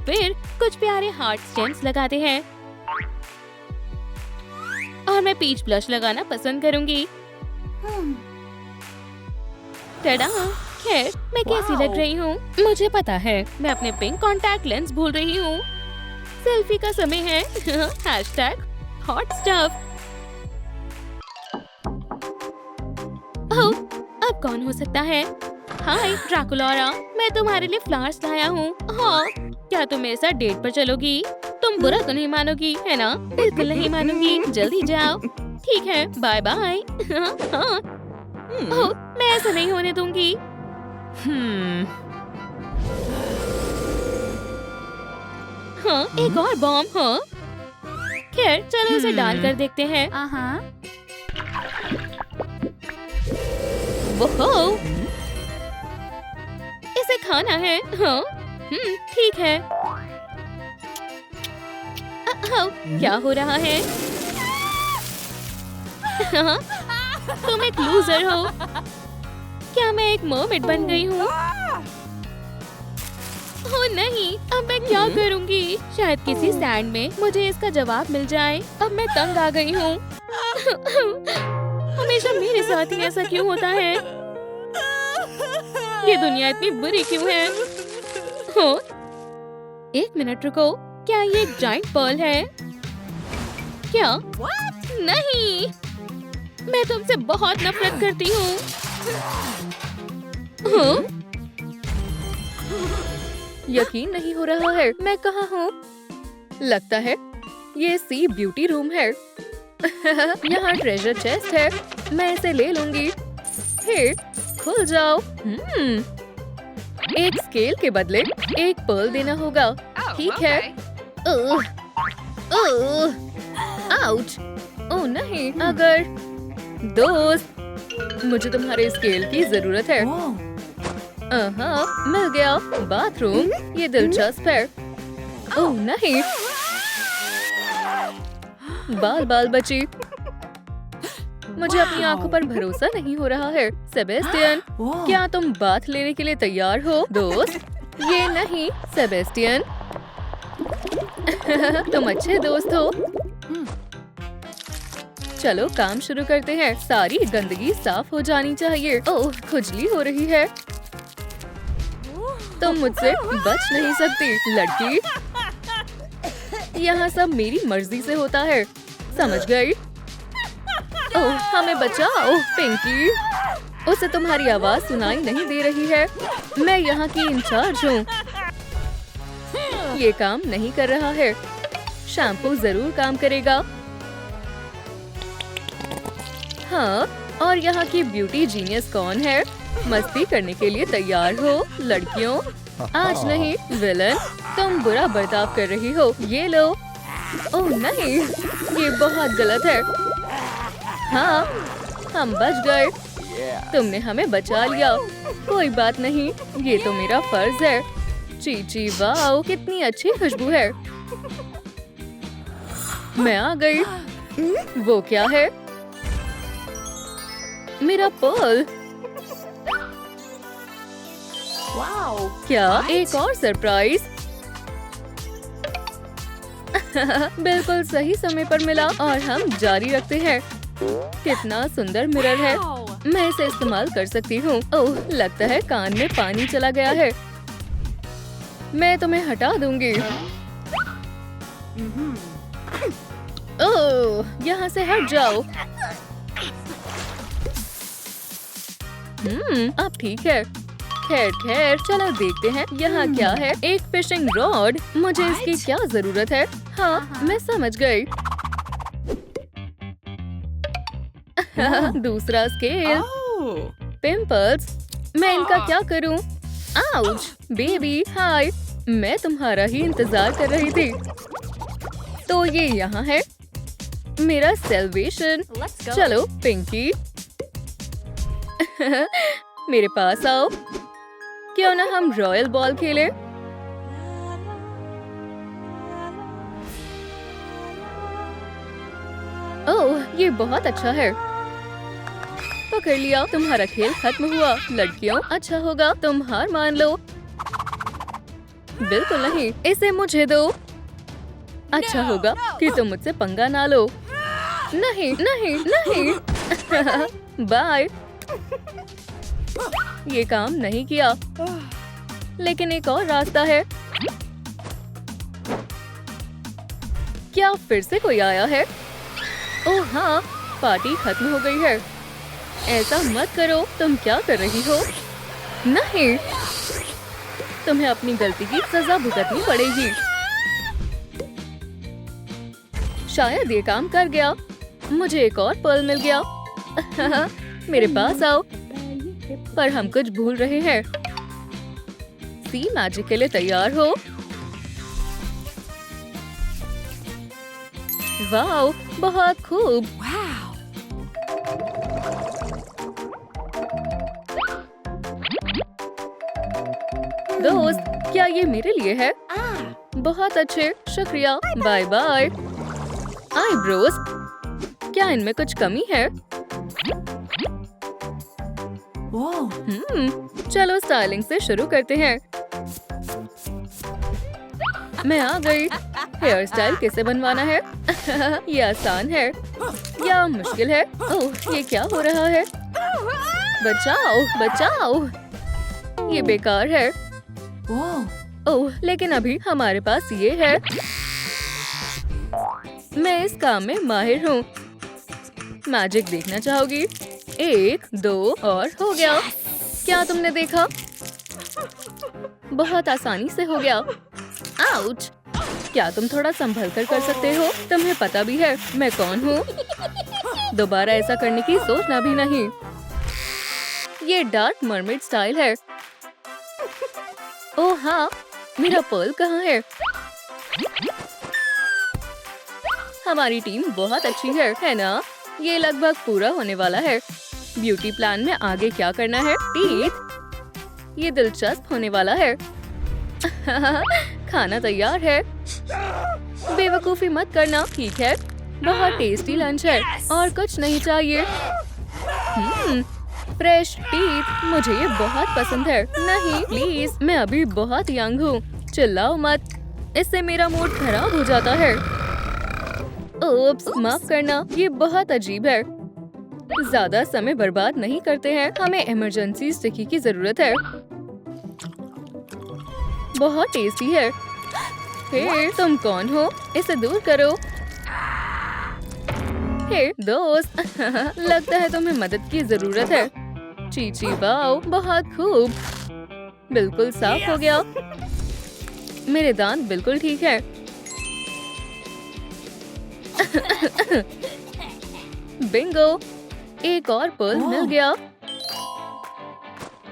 फिर कुछ प्यारे हार्ट स्टेम्स लगाते हैं। और मैं पीच ब्लश लगाना पसंद करूंगी। टडा! खैर, मैं कैसी लग रही हूँ? मुझे पता है, मैं अपने पिंक कॉन्टैक्ट लेंस भूल रही हूँ। सेल्फी का समय है। Hashtag hot stuff. ओह, अब कौन हो सकता है? हाय ड्रैकुलारा, मैं तुम्हारे लिए फ्लावर्स लाया हूँ। हाँ, क्या तुम मेरे साथ डेट पर चलोगी? तुम बुरा तो नहीं मानोगी, है ना? बिल्कुल नहीं मानूंगी। जल्दी जाओ। ठीक है, बाय बाय। हाँ। ओह, मैं ऐसा नहीं होने दूंगी। हाँ, एक और बॉम्ब। हाँ, खैर चलो इसे डाल कर देखते हैं। वो इसे खाना है। हाँ, ठीक है। क्या हो रहा है? हाँ, तुम एक लूजर हो। क्या मैं एक मर्मेड बन गई हूँ? ओह नहीं, अब मैं क्या करूँगी? शायद किसी सैंड में मुझे इसका जवाब मिल जाए। अब मैं तंग आ गई हूँ। हमेशा मेरे साथ ही ऐसा क्यों होता है? ये दुनिया इतनी बुरी क्यों है? हाँ? एक मिनट रुको, क्या ये एक जाइंट पर्ल है? क्या? नहीं, मैं तुमसे बहुत नफरत करती हूँ। हाँ? यकीन नहीं हो रहा है, मैं कहाँ हूँ? लगता है ये सी ब्यूटी रूम है। यहाँ ट्रेजर चेस्ट है, मैं इसे ले लूंगी। हे, खुल जाओ। एक स्केल के बदले एक पर्ल देना होगा। ठीक है। आउच। ओह नहीं, अगर दोस्त, मुझे तुम्हारे स्केल की जरूरत है। मिल गया। बाथरूम, ये दिलचस्प है। ओह नहीं, बाल बाल बची। मुझे अपनी आंखों पर भरोसा नहीं हो रहा है। सेबेस्टियन, क्या तुम बाथ लेने के लिए तैयार हो? दोस्त, ये नहीं। सेबेस्टियन, तुम अच्छे दोस्त हो। चलो काम शुरू करते हैं। सारी गंदगी साफ हो जानी चाहिए। ओह, खुजली हो रही है। तुम मुझसे बच नहीं सकती, लड़की। यहाँ सब मेरी मर्जी से होता है, समझ गई? ओह, हमें बचाओ पिंकी। उसे तुम्हारी आवाज सुनाई नहीं दे रही है। मैं यहाँ की इंचार्ज हूँ। ये काम नहीं कर रहा है। शैम्पू जरूर काम करेगा। हाँ, और यहाँ की ब्यूटी जीनियस कौन है? मस्ती करने के लिए तैयार हो लड़कियों? आज नहीं विलन, तुम बुरा बर्ताव कर रही हो। ये लो। ओह नहीं, ये बहुत गलत है। हाँ, हम बच गए। तुमने हमें बचा लिया। कोई बात नहीं, ये तो मेरा फर्ज है। चीची, वाओ, कितनी अच्छी खुशबू है। मैं आ गई। वो क्या है? मेरा पर्ल। वाओ, क्या एक और सरप्राइज? बिल्कुल सही समय पर मिला और हम जारी रखते हैं। कितना सुंदर मिरर है। मैं इसे इस्तेमाल कर सकती हूँ। ओह, लगता है कान में पानी चला गया है। मैं तुम्हें हटा दूंगी। ओह, यहाँ से हट जाओ। अब ठीक है। खैर खैर, चलो देखते हैं यहाँ क्या है। एक फिशिंग रॉड। मुझे इसकी क्या जरूरत है? हाँ, मैं समझ गई। दूसरा स्केल। पिंपल्स, मैं इनका क्या करूं? आउच, बेबी, हाय। मैं तुम्हारा ही इंतजार कर रही थी। तो ये यहाँ है मेरा सेल्वेशन। चलो पिंकी, मेरे पास आओ। क्यों ना हम रॉयल बॉल खेलें? ओह, ये बहुत अच्छा है। पकड़ लिया। तुम्हारा खेल खत्म हुआ लड़कियों। अच्छा होगा तुम हार मान लो। बिल्कुल नहीं, इसे मुझे दो। अच्छा होगा कि तुम मुझसे पंगा ना लो। नहीं नहीं नहीं। बाय। ये काम नहीं किया, लेकिन एक और रास्ता है। क्या फिर से कोई आया है? ओह हाँ, पार्टी खत्म हो गई है। ऐसा मत करो, तुम क्या कर रही हो? नहीं, तुम्हें अपनी गलती की सजा भुगतनी पड़ेगी। शायद ये काम कर गया। मुझे एक और पर्ल मिल गया। मेरे पास आओ। पर हम कुछ भूल रहे हैं। सी मैजिक के लिए तैयार हो? वाओ, बहुत खूब। दोस्त, क्या ये मेरे लिए है? बहुत अच्छे, शुक्रिया, बाय बाय। आईब्रोज, क्या इनमें कुछ कमी है? चलो स्टाइलिंग से शुरू करते हैं। मैं आ गई। हेयर स्टाइल कैसे बनवाना है? ये आसान है या मुश्किल है? ओह, ये क्या हो रहा है? बचाओ, बचाओ! ये बेकार है। ओह, लेकिन अभी हमारे पास ये है। मैं इस काम में माहिर हूँ। मैजिक देखना चाहोगी? 1, 2 और हो गया। क्या तुमने देखा? बहुत आसानी से हो गया। आउच! क्या तुम थोड़ा संभल कर सकते हो? तुम्हें पता भी है मैं कौन हूँ। दोबारा ऐसा करने की सोचना भी नहीं। ये डार्क मरमेड स्टाइल है। ओह हाँ, मेरा पर्ल कहाँ है? हमारी टीम बहुत अच्छी है ना? ये लगभग पूरा होने वाला है। ब्यूटी प्लान में आगे क्या करना है? टीथ। ये दिलचस्प होने वाला है। खाना तैयार है। बेवकूफी मत करना, ठीक है? बहुत टेस्टी लंच है और कुछ नहीं चाहिए। फ्रेश टीथ, मुझे ये बहुत पसंद है। नहीं प्लीज, मैं अभी बहुत यंग हूँ। चिल्लाओ मत, इससे मेरा मूड खराब हो जाता है। ओप्स, माफ करना, ये बहुत अजीब है। ज्यादा समय बर्बाद नहीं करते हैं। हमें इमरजेंसी स्टिकी की जरूरत है। बहुत टेस्टी है। हे, तुम कौन हो? इसे दूर करो। हे दोस्त, लगता है तुम्हें मदद की जरूरत है। चीची, वाओ, बहुत खूब। बिल्कुल साफ हो गया। मेरे दांत बिल्कुल ठीक है। बिंगो, एक और पर्ल मिल गया।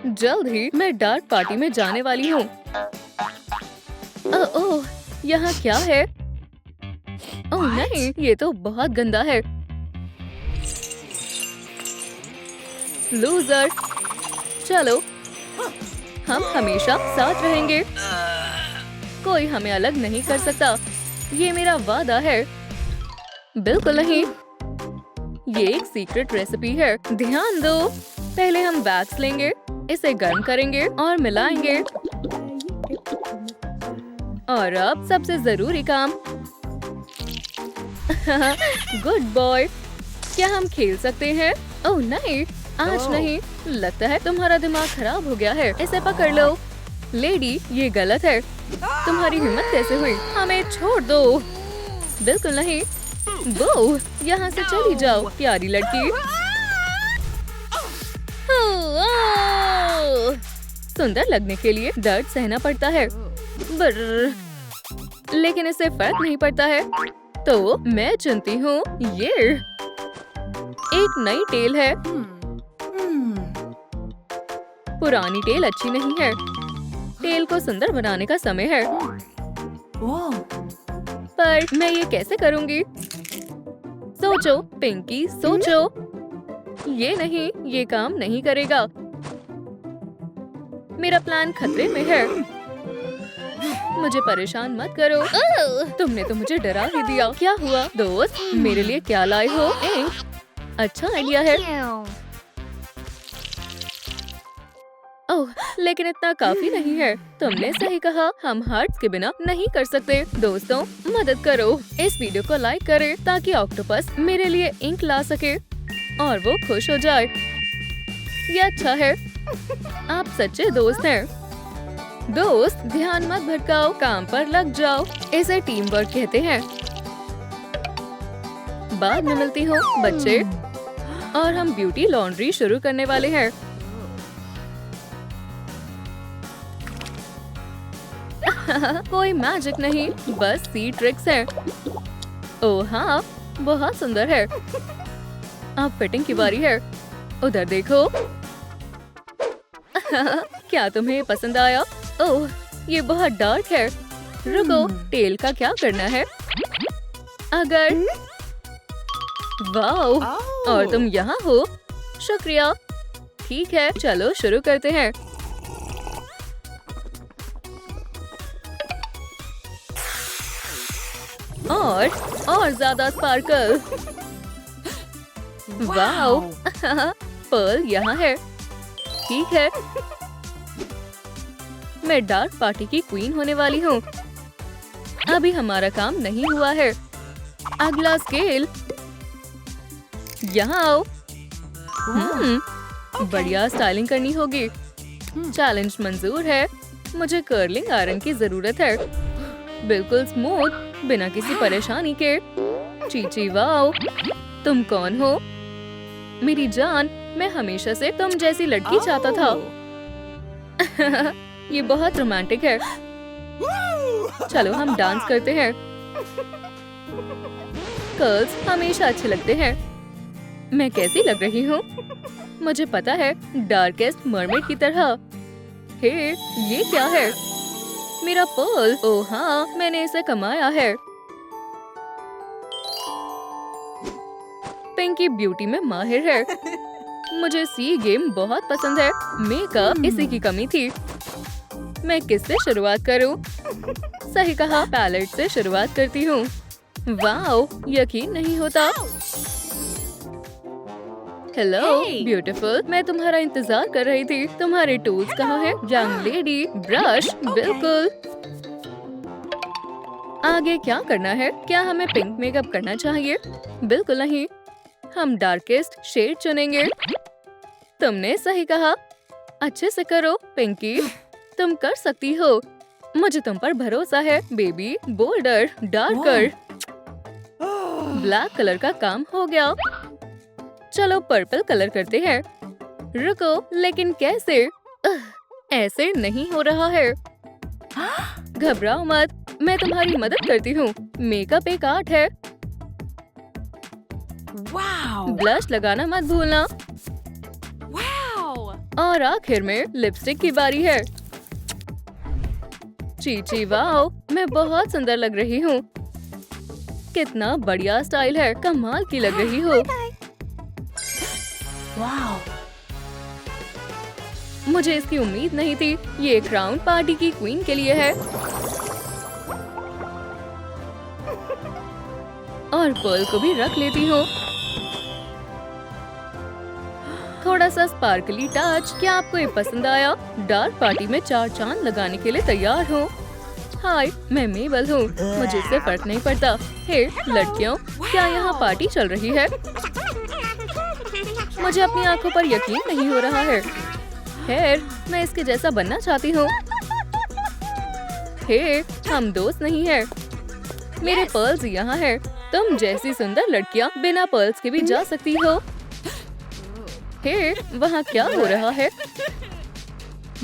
जल्द ही मैं डार्क पार्टी में जाने वाली हूँ। ओह, यहाँ क्या है? ओह नहीं, ये तो बहुत गंदा है। लूजर, चलो, हम हमेशा साथ रहेंगे। कोई हमें अलग नहीं कर सकता। ये मेरा वादा है। बिल्कुल नहीं। ये एक सीक्रेट रेसिपी है। ध्यान दो। पहले हम वैक्स लेंगे, इसे गर्म करेंगे और मिलाएंगे। और अब सबसे जरूरी काम। Good boy. क्या हम खेल सकते हैं? ओह नहीं, आज नहीं। लगता है तुम्हारा दिमाग खराब हो गया है। इसे पकड़ लो। लेडी, ये गलत है। तुम्हारी हिम्मत कैसे हुई? हमें छोड़ दो। बिल्कुल नहीं। वो, यहाँ से चली जाओ प्यारी लड़की। सुंदर लगने के लिए दर्द सहना पड़ता है। बर्र, लेकिन इससे फर्क नहीं पड़ता है। तो मैं चुनती हूँ ये। एक नई टेल है। पुरानी टेल अच्छी नहीं है। टेल को सुंदर बनाने का समय है। पर मैं ये कैसे करूँगी? सोचो पिंकी, सोचो। ये नहीं, ये काम नहीं करेगा। मेरा प्लान खतरे में है। मुझे परेशान मत करो। तुमने तो मुझे डरा ही दिया। क्या हुआ दोस्त? मेरे लिए क्या लाए हो? अच्छा आइडिया है। ओह, लेकिन इतना काफी नहीं है। तुमने सही कहा, हम हार्ट्स के बिना नहीं कर सकते। दोस्तों, मदद करो। इस वीडियो को लाइक करें ताकि ऑक्टोपस मेरे लिए इंक ला सके और वो खुश हो जाए। ये अच्छा है। आप सच्चे दोस्त हैं। दोस्त, ध्यान मत भटकाओ, काम पर लग जाओ। इसे टीम वर्क कहते हैं। बाद में मिलती हूँ बच्चे। और हम ब्यूटी लॉन्ड्री शुरू करने वाले हैं। कोई मैजिक नहीं, बस सी ट्रिक्स है। ओह हाँ, बहुत सुंदर है। अब फिटिंग की बारी है। उधर देखो। क्या तुम्हें पसंद आया? ओह, ये बहुत डार्क है। रुको, टेल का क्या करना है? अगर वाओ, और तुम यहाँ हो? शुक्रिया। ठीक है, चलो शुरू करते हैं। और ज्यादा स्पार्कल। वाओ, पर्ल यहाँ है। ठीक है, मैं डार्क पार्टी की क्वीन होने वाली हूँ। अभी हमारा काम नहीं हुआ है। अगला स्केल। यहाँ आओ। बढ़िया स्टाइलिंग करनी होगी। चैलेंज मंजूर है। मुझे कर्लिंग आयरन की जरूरत है। बिल्कुल स्मूथ, बिना किसी परेशानी के। चीची वाओ, तुम कौन हो? मेरी जान, मैं हमेशा से तुम जैसी लड़की चाहता था। ये बहुत रोमांटिक है। चलो हम डांस करते हैं। कर्ल्स हमेशा अच्छे लगते हैं। मैं कैसी लग रही हूँ? मुझे पता है, डार्केस्ट मरमेड की तरह। हे, ये क्या है? मेरा पर्ल। ओह हाँ, मैंने इसे कमाया है। पिंकी ब्यूटी में माहिर है। मुझे सी गेम बहुत पसंद है। मेकअप इसी की कमी थी। मैं किससे शुरुआत करूं? सही कहा, पैलेट से शुरुआत करती हूँ। वाओ, यकीन नहीं होता। हेलो ब्यूटीफुल, मैं तुम्हारा इंतजार कर रही थी। तुम्हारे टूल्स कहाँ हैं? यंग लेडी, ब्रश, बिल्कुल। आगे क्या करना है? क्या हमें पिंक मेकअप करना चाहिए? बिल्कुल नहीं, हम डार्केस्ट शेड चुनेंगे। तुमने सही कहा। अच्छे से करो पिंकी, तुम कर सकती हो। मुझे तुम पर भरोसा है baby. Boulder, darker. Black colour का काम हो गया। चलो पर्पल कलर करते हैं। रुको, लेकिन कैसे? ऐसे नहीं हो रहा है। घबराओ मत, मैं तुम्हारी मदद करती हूँ। मेकअप एक आर्ट है। ब्लश लगाना मत भूलना। और आखिर में लिपस्टिक की बारी है। चीची वाओ, मैं बहुत सुंदर लग रही हूँ। कितना बढ़िया स्टाइल है, कमाल की लग रही हो। मुझे इसकी उम्मीद नहीं थी। ये क्राउन पार्टी की क्वीन के लिए है। और पर्ल को भी रख लेती हूँ। थोड़ा सा स्पार्कली टच। क्या आपको ये पसंद आया? डार्क पार्टी में 4 चांद लगाने के लिए तैयार हूँ। हाय, मैं मेबल हूँ। मुझे इससे फर्क नहीं पड़ता। हे लड़कियों, क्या यहाँ पार्टी चल रही है? मुझे अपनी आंखों पर यकीन नहीं हो रहा है। खैर, मैं इसके जैसा बनना चाहती हूँ। हे, हम दोस्त नहीं हैं। मेरे पर्ल्स यहाँ हैं। तुम जैसी सुंदर लड़कियाँ बिना पर्ल्स के भी जा सकती हो। हे, वहाँ क्या हो रहा है?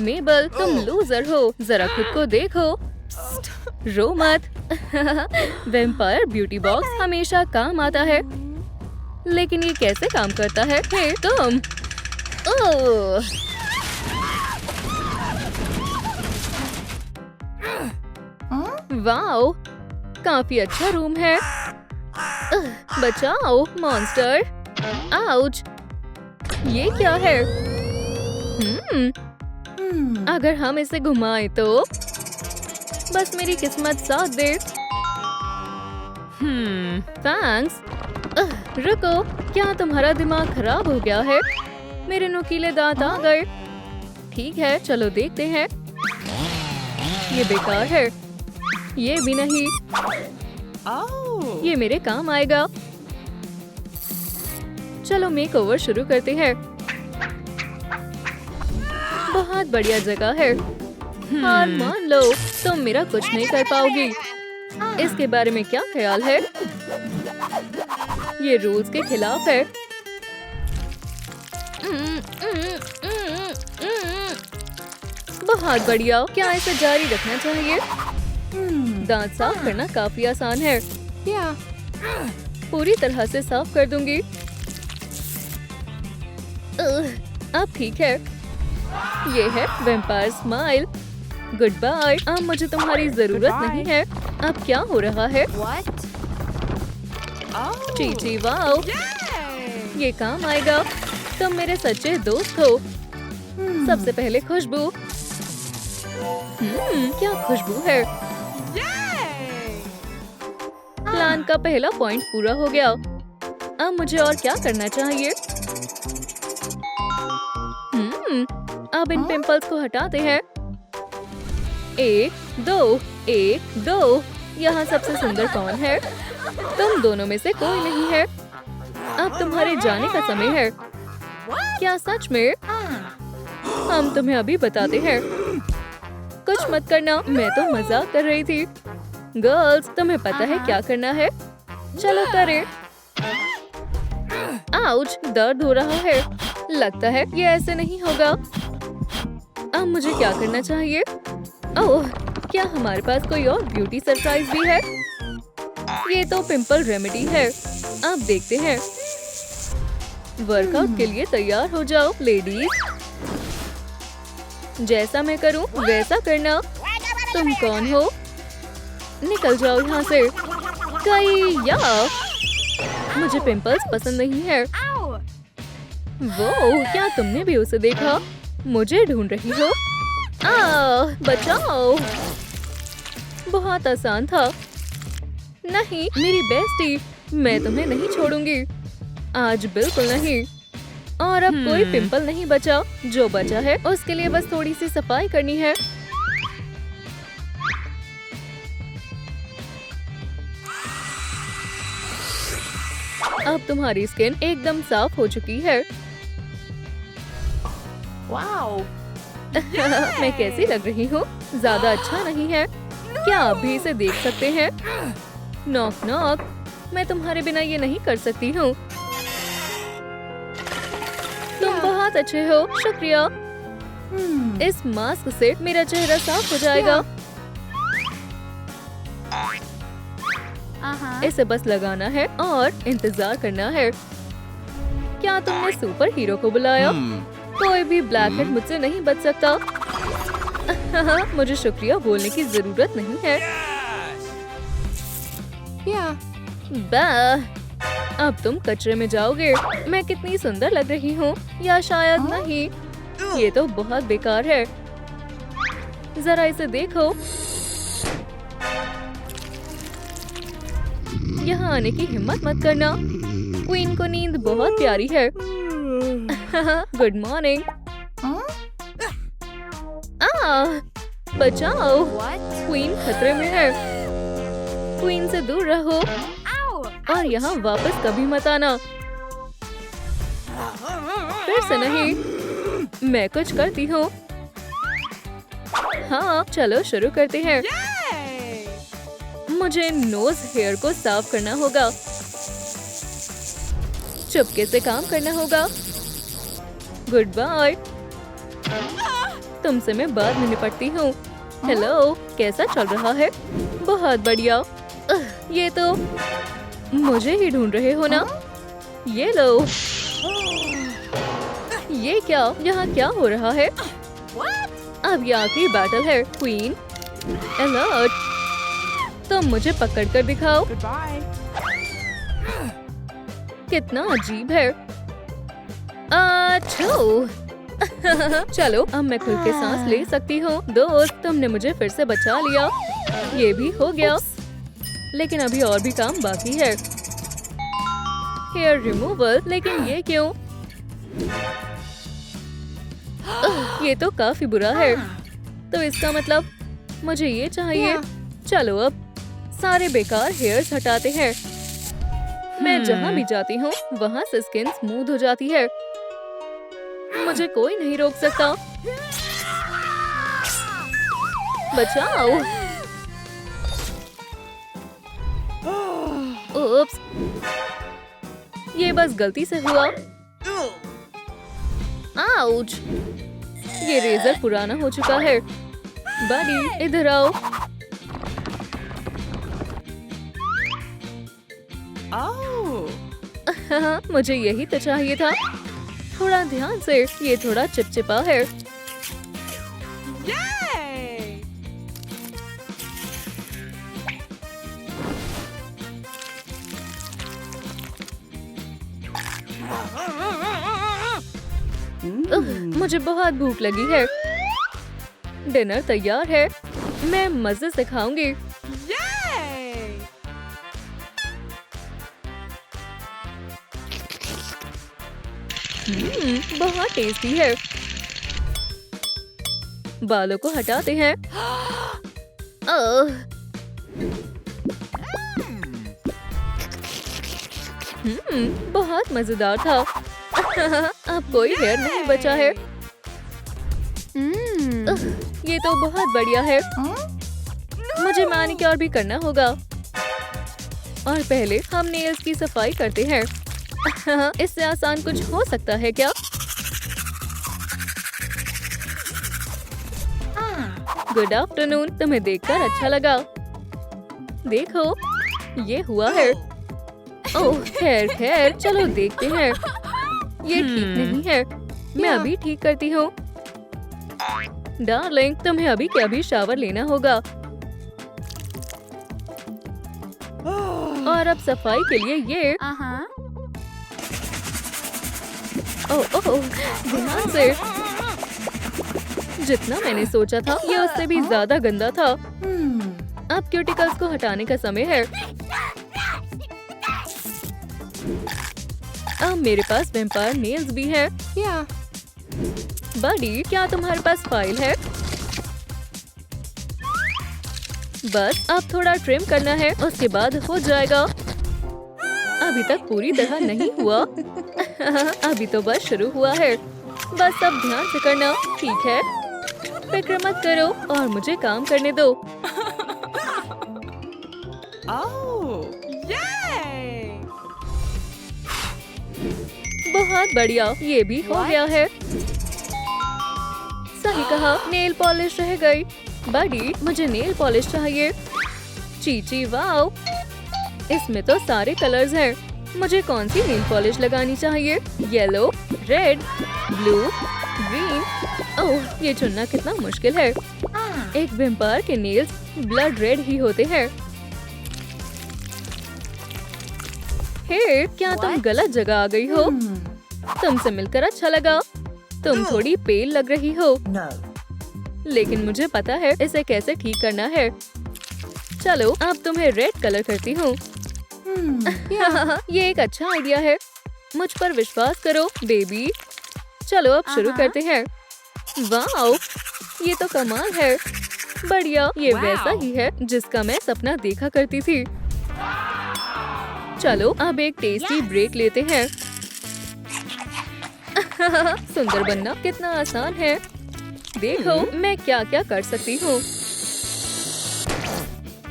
मेबल, तुम लूजर हो। जरा खुद को देखो। रो मत। वैम्पायर ब्यूटी बॉक्स हमेशा काम आता है। लेकिन ये कैसे काम करता है? हे तुम। ओह, वाओ, काफी अच्छा रूम है। बचाओ मॉन्स्टर। आउच, ये क्या है? अगर हम इसे घुमाएं तो? बस मेरी किस्मत साथ दे। थैंक्स। रुको, क्या तुम्हारा दिमाग खराब हो गया है? मेरे नुकीले दांत आ गए। ठीक है, चलो देखते हैं। ये बेकार है। ये भी नहीं। ये मेरे काम आएगा। चलो मेकओवर शुरू करते हैं। बहुत बढ़िया जगह है। हार मान लो, तुम मेरा कुछ नहीं कर पाओगी। इसके बारे में क्या ख्याल है? ये रूल्स के खिलाफ है। बहुत बढ़िया। क्या इसे जारी रखना चाहिए? दांत साफ करना काफी आसान है। पूरी तरह से साफ कर दूंगी। अब ठीक है। ये है वैम्पायर स्माइल। Good bye. अब मुझे तुम्हारी जरूरत नहीं है। अब क्या हो रहा है? चीची वाओ, ये काम आएगा। तुम मेरे सच्चे दोस्त हो। सबसे पहले खुशबू। क्या खुशबू है। प्लान का पहला पॉइंट पूरा हो गया। अब मुझे और क्या करना चाहिए? अब इन पिंपल्स को हटाते हैं। 1 2 1 2। यहाँ सबसे सुंदर कौन है? तुम दोनों में से कोई नहीं है। अब तुम्हारे जाने का समय है। क्या सच में? हम तुम्हें अभी बताते हैं। कुछ मत करना, मैं तो मजाक कर रही थी। गर्ल्स, तुम्हें पता है क्या करना है? चलो करें। आउच, दर्द हो रहा है। लगता है ये ऐसे नहीं होगा। अब मुझे क्या करना चाहिए? ओह, क्या हमारे पास कोई और ब्यूटी सरप्राइज भी है? ये तो पिंपल रेमेडी है। अब देखते हैं। वर्कआउट के लिए तैयार हो जाओ लेडीज। जैसा मैं करूं वैसा करना। तुम कौन हो? निकल जाओ यहाँ से। या मुझे पिंपल्स पसंद नहीं है। वो, क्या तुमने भी उसे देखा? मुझे ढूंढ रही हो? बचाओ। बहुत आसान था। नहीं, मेरी बेस्टी, मैं तुम्हें नहीं छोड़ूंगी। आज बिल्कुल नहीं। और अब कोई पिंपल नहीं बचा। जो बचा है उसके लिए बस थोड़ी सी सफाई करनी है। अब तुम्हारी स्किन एकदम साफ हो चुकी है। वाओ। मैं कैसी लग रही हूँ? ज्यादा अच्छा नहीं है। क्या आप भी इसे देख सकते हैं? Knock knock. मैं तुम्हारे बिना ये नहीं कर सकती हूँ। तुम बहुत अच्छे हो, शुक्रिया। इस मास्क से मेरा चेहरा साफ हो जाएगा। इसे बस लगाना है और इंतजार करना है। क्या तुमने सुपर हीरो को बुलाया? कोई भी ब्लैक हेड मुझसे नहीं बच सकता। मुझे शुक्रिया बोलने की जरूरत नहीं है। अब तुम कचरे में जाओगे। मैं कितनी सुंदर लग रही हूँ, या शायद नहीं। ये तो बहुत बेकार है। जरा इसे देखो। यहाँ आने की हिम्मत मत करना। क्वीन को नींद बहुत प्यारी है। Good morning. बचाओ, क्वीन खतरे में है। क्वीन से दूर रहो और यहाँ वापस कभी मत आना। फिर से नहीं। मैं कुछ करती हूँ। हाँ, चलो शुरू करते हैं। मुझे नोज हेयर को साफ करना होगा। चुपके से काम करना होगा। Good bye. तुमसे मैं बाद में निपटती हूँ। हेलो, कैसा चल रहा है? बहुत बढ़िया। ये तो मुझे ही ढूंढ रहे हो ना? ये लो। ये क्या? यहाँ क्या हो रहा है? अब ये आखिरी बैटल है। Queen alert. तुम मुझे पकड़ कर दिखाओ। कितना अजीब है। अच्छो। चलो, अब मैं खुल के सांस ले सकती हूँ। दोस्त, तुमने मुझे फिर से बचा लिया। ये भी हो गया, लेकिन अभी और भी काम बाकी है। हेयर रिमूवल, लेकिन ये क्यों? ये तो काफी बुरा है। तो इसका मतलब मुझे ये चाहिए। चलो, अब सारे बेकार हेयर्स हटाते हैं। मैं जहाँ भी जाती हूँ वहाँ से स्किन स्मूथ हो जाती है। मुझे कोई नहीं रोक सकता। बचाओ। उप्स। ये बस गलती से हुआ। आउच! ये रेजर पुराना हो चुका है। बडी, इधर आओ। मुझे यही तो चाहिए था। थोड़ा ध्यान से, ये थोड़ा चिपचिपा है। मुझे बहुत भूख लगी है। डिनर तैयार है। मैं मजे से खाऊंगी। बहुत टेस्टी है। बालों को हटाते हैं। बहुत मजेदार था। अब कोई हेयर नहीं बचा है। ये तो बहुत बढ़िया है। मुझे मैनिक्योर भी करना होगा। और पहले हम नेल्स की सफाई करते हैं। इससे आसान कुछ हो सकता है क्या? Good afternoon. तुम्हें देखकर अच्छा लगा। देखो, ये हुआ है। ओह, खैर, चलो देखते हैं। ये ठीक नहीं है। मैं अभी ठीक करती हूँ। डार्लिंग, तुम्हें अभी के अभी शावर लेना होगा। और अब सफाई के लिए ये। ओह, ध्यान से। जितना मैंने सोचा था, ये उससे भी ज्यादा गंदा था। अब क्यूटिकल्स को हटाने का समय है। अब मेरे पास वेम्पायर नेल्स भी है। बडी, क्या तुम्हारे पास फाइल है? बस अब थोड़ा ट्रिम करना है, उसके बाद हो जाएगा। अभी तक पूरी तरह नहीं हुआ। अभी तो बस शुरू हुआ है। बस अब ध्यान से करना, ठीक है? फिक्र मत करो और मुझे काम करने दो। बहुत बढ़िया, ये भी हो गया है। सही कहा, नेल पॉलिश रह गई। बडी, मुझे नेल पॉलिश चाहिए। चीची, वाओ! इसमें तो सारे कलर्स हैं। मुझे कौन सी नेल पॉलिश लगानी चाहिए? Yellow, red, blue, green. Oh, ये चुनना कितना मुश्किल है। एक वेम्पायर के नेल्स ब्लड रेड ही होते हैं। हे, क्या तुम गलत जगह आ गई हो? तुमसे मिलकर अच्छा लगा। तुम थोड़ी पेल लग रही हो। लेकिन मुझे पता है इसे कैसे ठीक करना है। चलो, अब तुम्हें रेड कलर करती हूँ। ये एक अच्छा आइडिया है। मुझ पर विश्वास करो, बेबी। चलो, अब शुरू करते हैं। वाओ, ये तो कमाल है। बढ़िया, ये वैसा ही है जिसका मैं सपना देखा करती थी। चलो, अब एक टेस्टी ब्रेक लेते हैं। सुंदर बनना कितना आसान है। देखो, मैं क्या क्या कर सकती हूँ।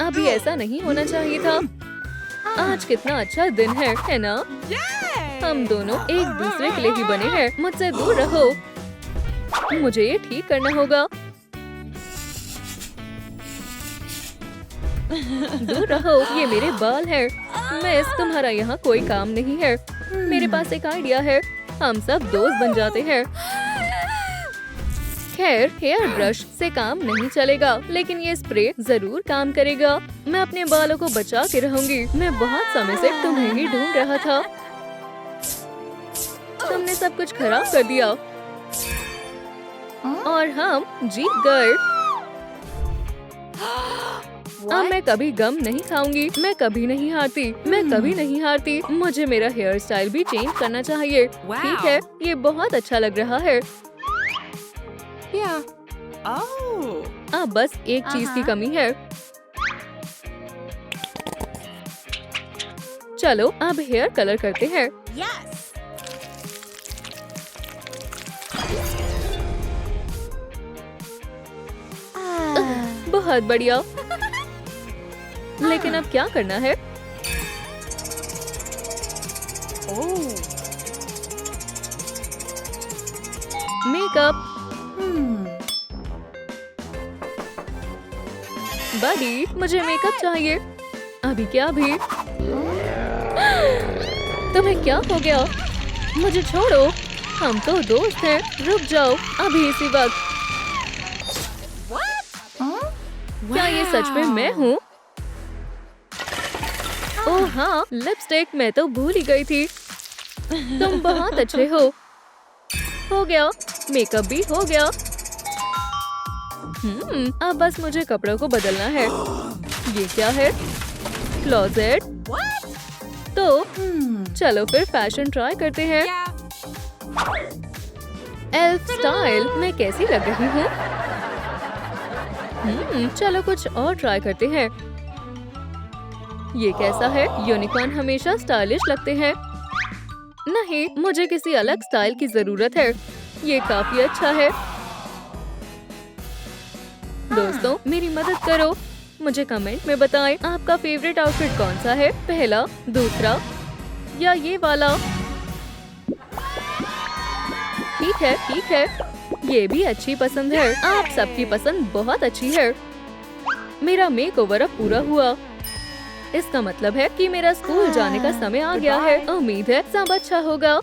अभी ऐसा नहीं होना चाहिए था। आज कितना अच्छा दिन है ना? हम दोनों एक दूसरे के लिए ही बने हैं। मुझसे दूर रहो। मुझे ये ठीक करना होगा। दूर रहो, ये मेरे बाल हैं। मिस, तुम्हारा यहाँ कोई काम नहीं है। मेरे पास एक आइडिया है। हम सब दोस्त बन जाते हैं। खैर, हेयर ब्रश से काम नहीं चलेगा, लेकिन ये स्प्रे जरूर काम करेगा। मैं अपने बालों को बचा के रहूंगी। मैं बहुत समय से तुम्हें ही ढूंढ रहा था। तुमने सब कुछ खराब कर दिया और हम जीत गए। अब मैं कभी गम नहीं खाऊंगी। मैं कभी नहीं हारती। मैं कभी नहीं हारती। मुझे मेरा हेयर स्टाइल भी चेंज करना चाहिए। ठीक है, ये बहुत अच्छा लग रहा है। अब बस एक चीज की कमी है। चलो, अब हेयर कलर करते हैं। बहुत बढ़िया। लेकिन अब क्या करना है? मेकअप। बडी, मुझे मेकअप चाहिए। अभी क्या अभी? तुम्हें क्या हो गया? मुझे छोड़ो, हम तो दोस्त हैं। रुक जाओ अभी इसी वक्त। क्या ये सच में मैं हूँ? ओह हाँ, लिपस्टिक, मैं तो भूल ही गई थी। तुम बहुत अच्छे हो। हो गया, मेकअप भी हो गया। अब बस मुझे कपड़ों को बदलना है। ये क्या है? क्लोजेट? तो चलो फिर फैशन ट्राई करते हैं। एल्फ स्टाइल, मैं कैसी लग रही हूँ? चलो कुछ और ट्राई करते हैं। ये कैसा है? यूनिकॉर्न हमेशा स्टाइलिश लगते हैं। नहीं, मुझे किसी अलग स्टाइल की जरूरत है। ये काफी अच्छा है। दोस्तों, मेरी मदद करो। मुझे कमेंट में बताएं आपका फेवरेट आउटफिट कौन सा है, पहला, दूसरा या ये वाला। ठीक है, ये भी अच्छी पसंद है। आप सबकी पसंद बहुत अच्छी है। मेरा मेकओवर अब पूरा हुआ। इसका मतलब है कि मेरा स्कूल जाने का समय आ गया है। उम्मीद है सब अच्छा होगा।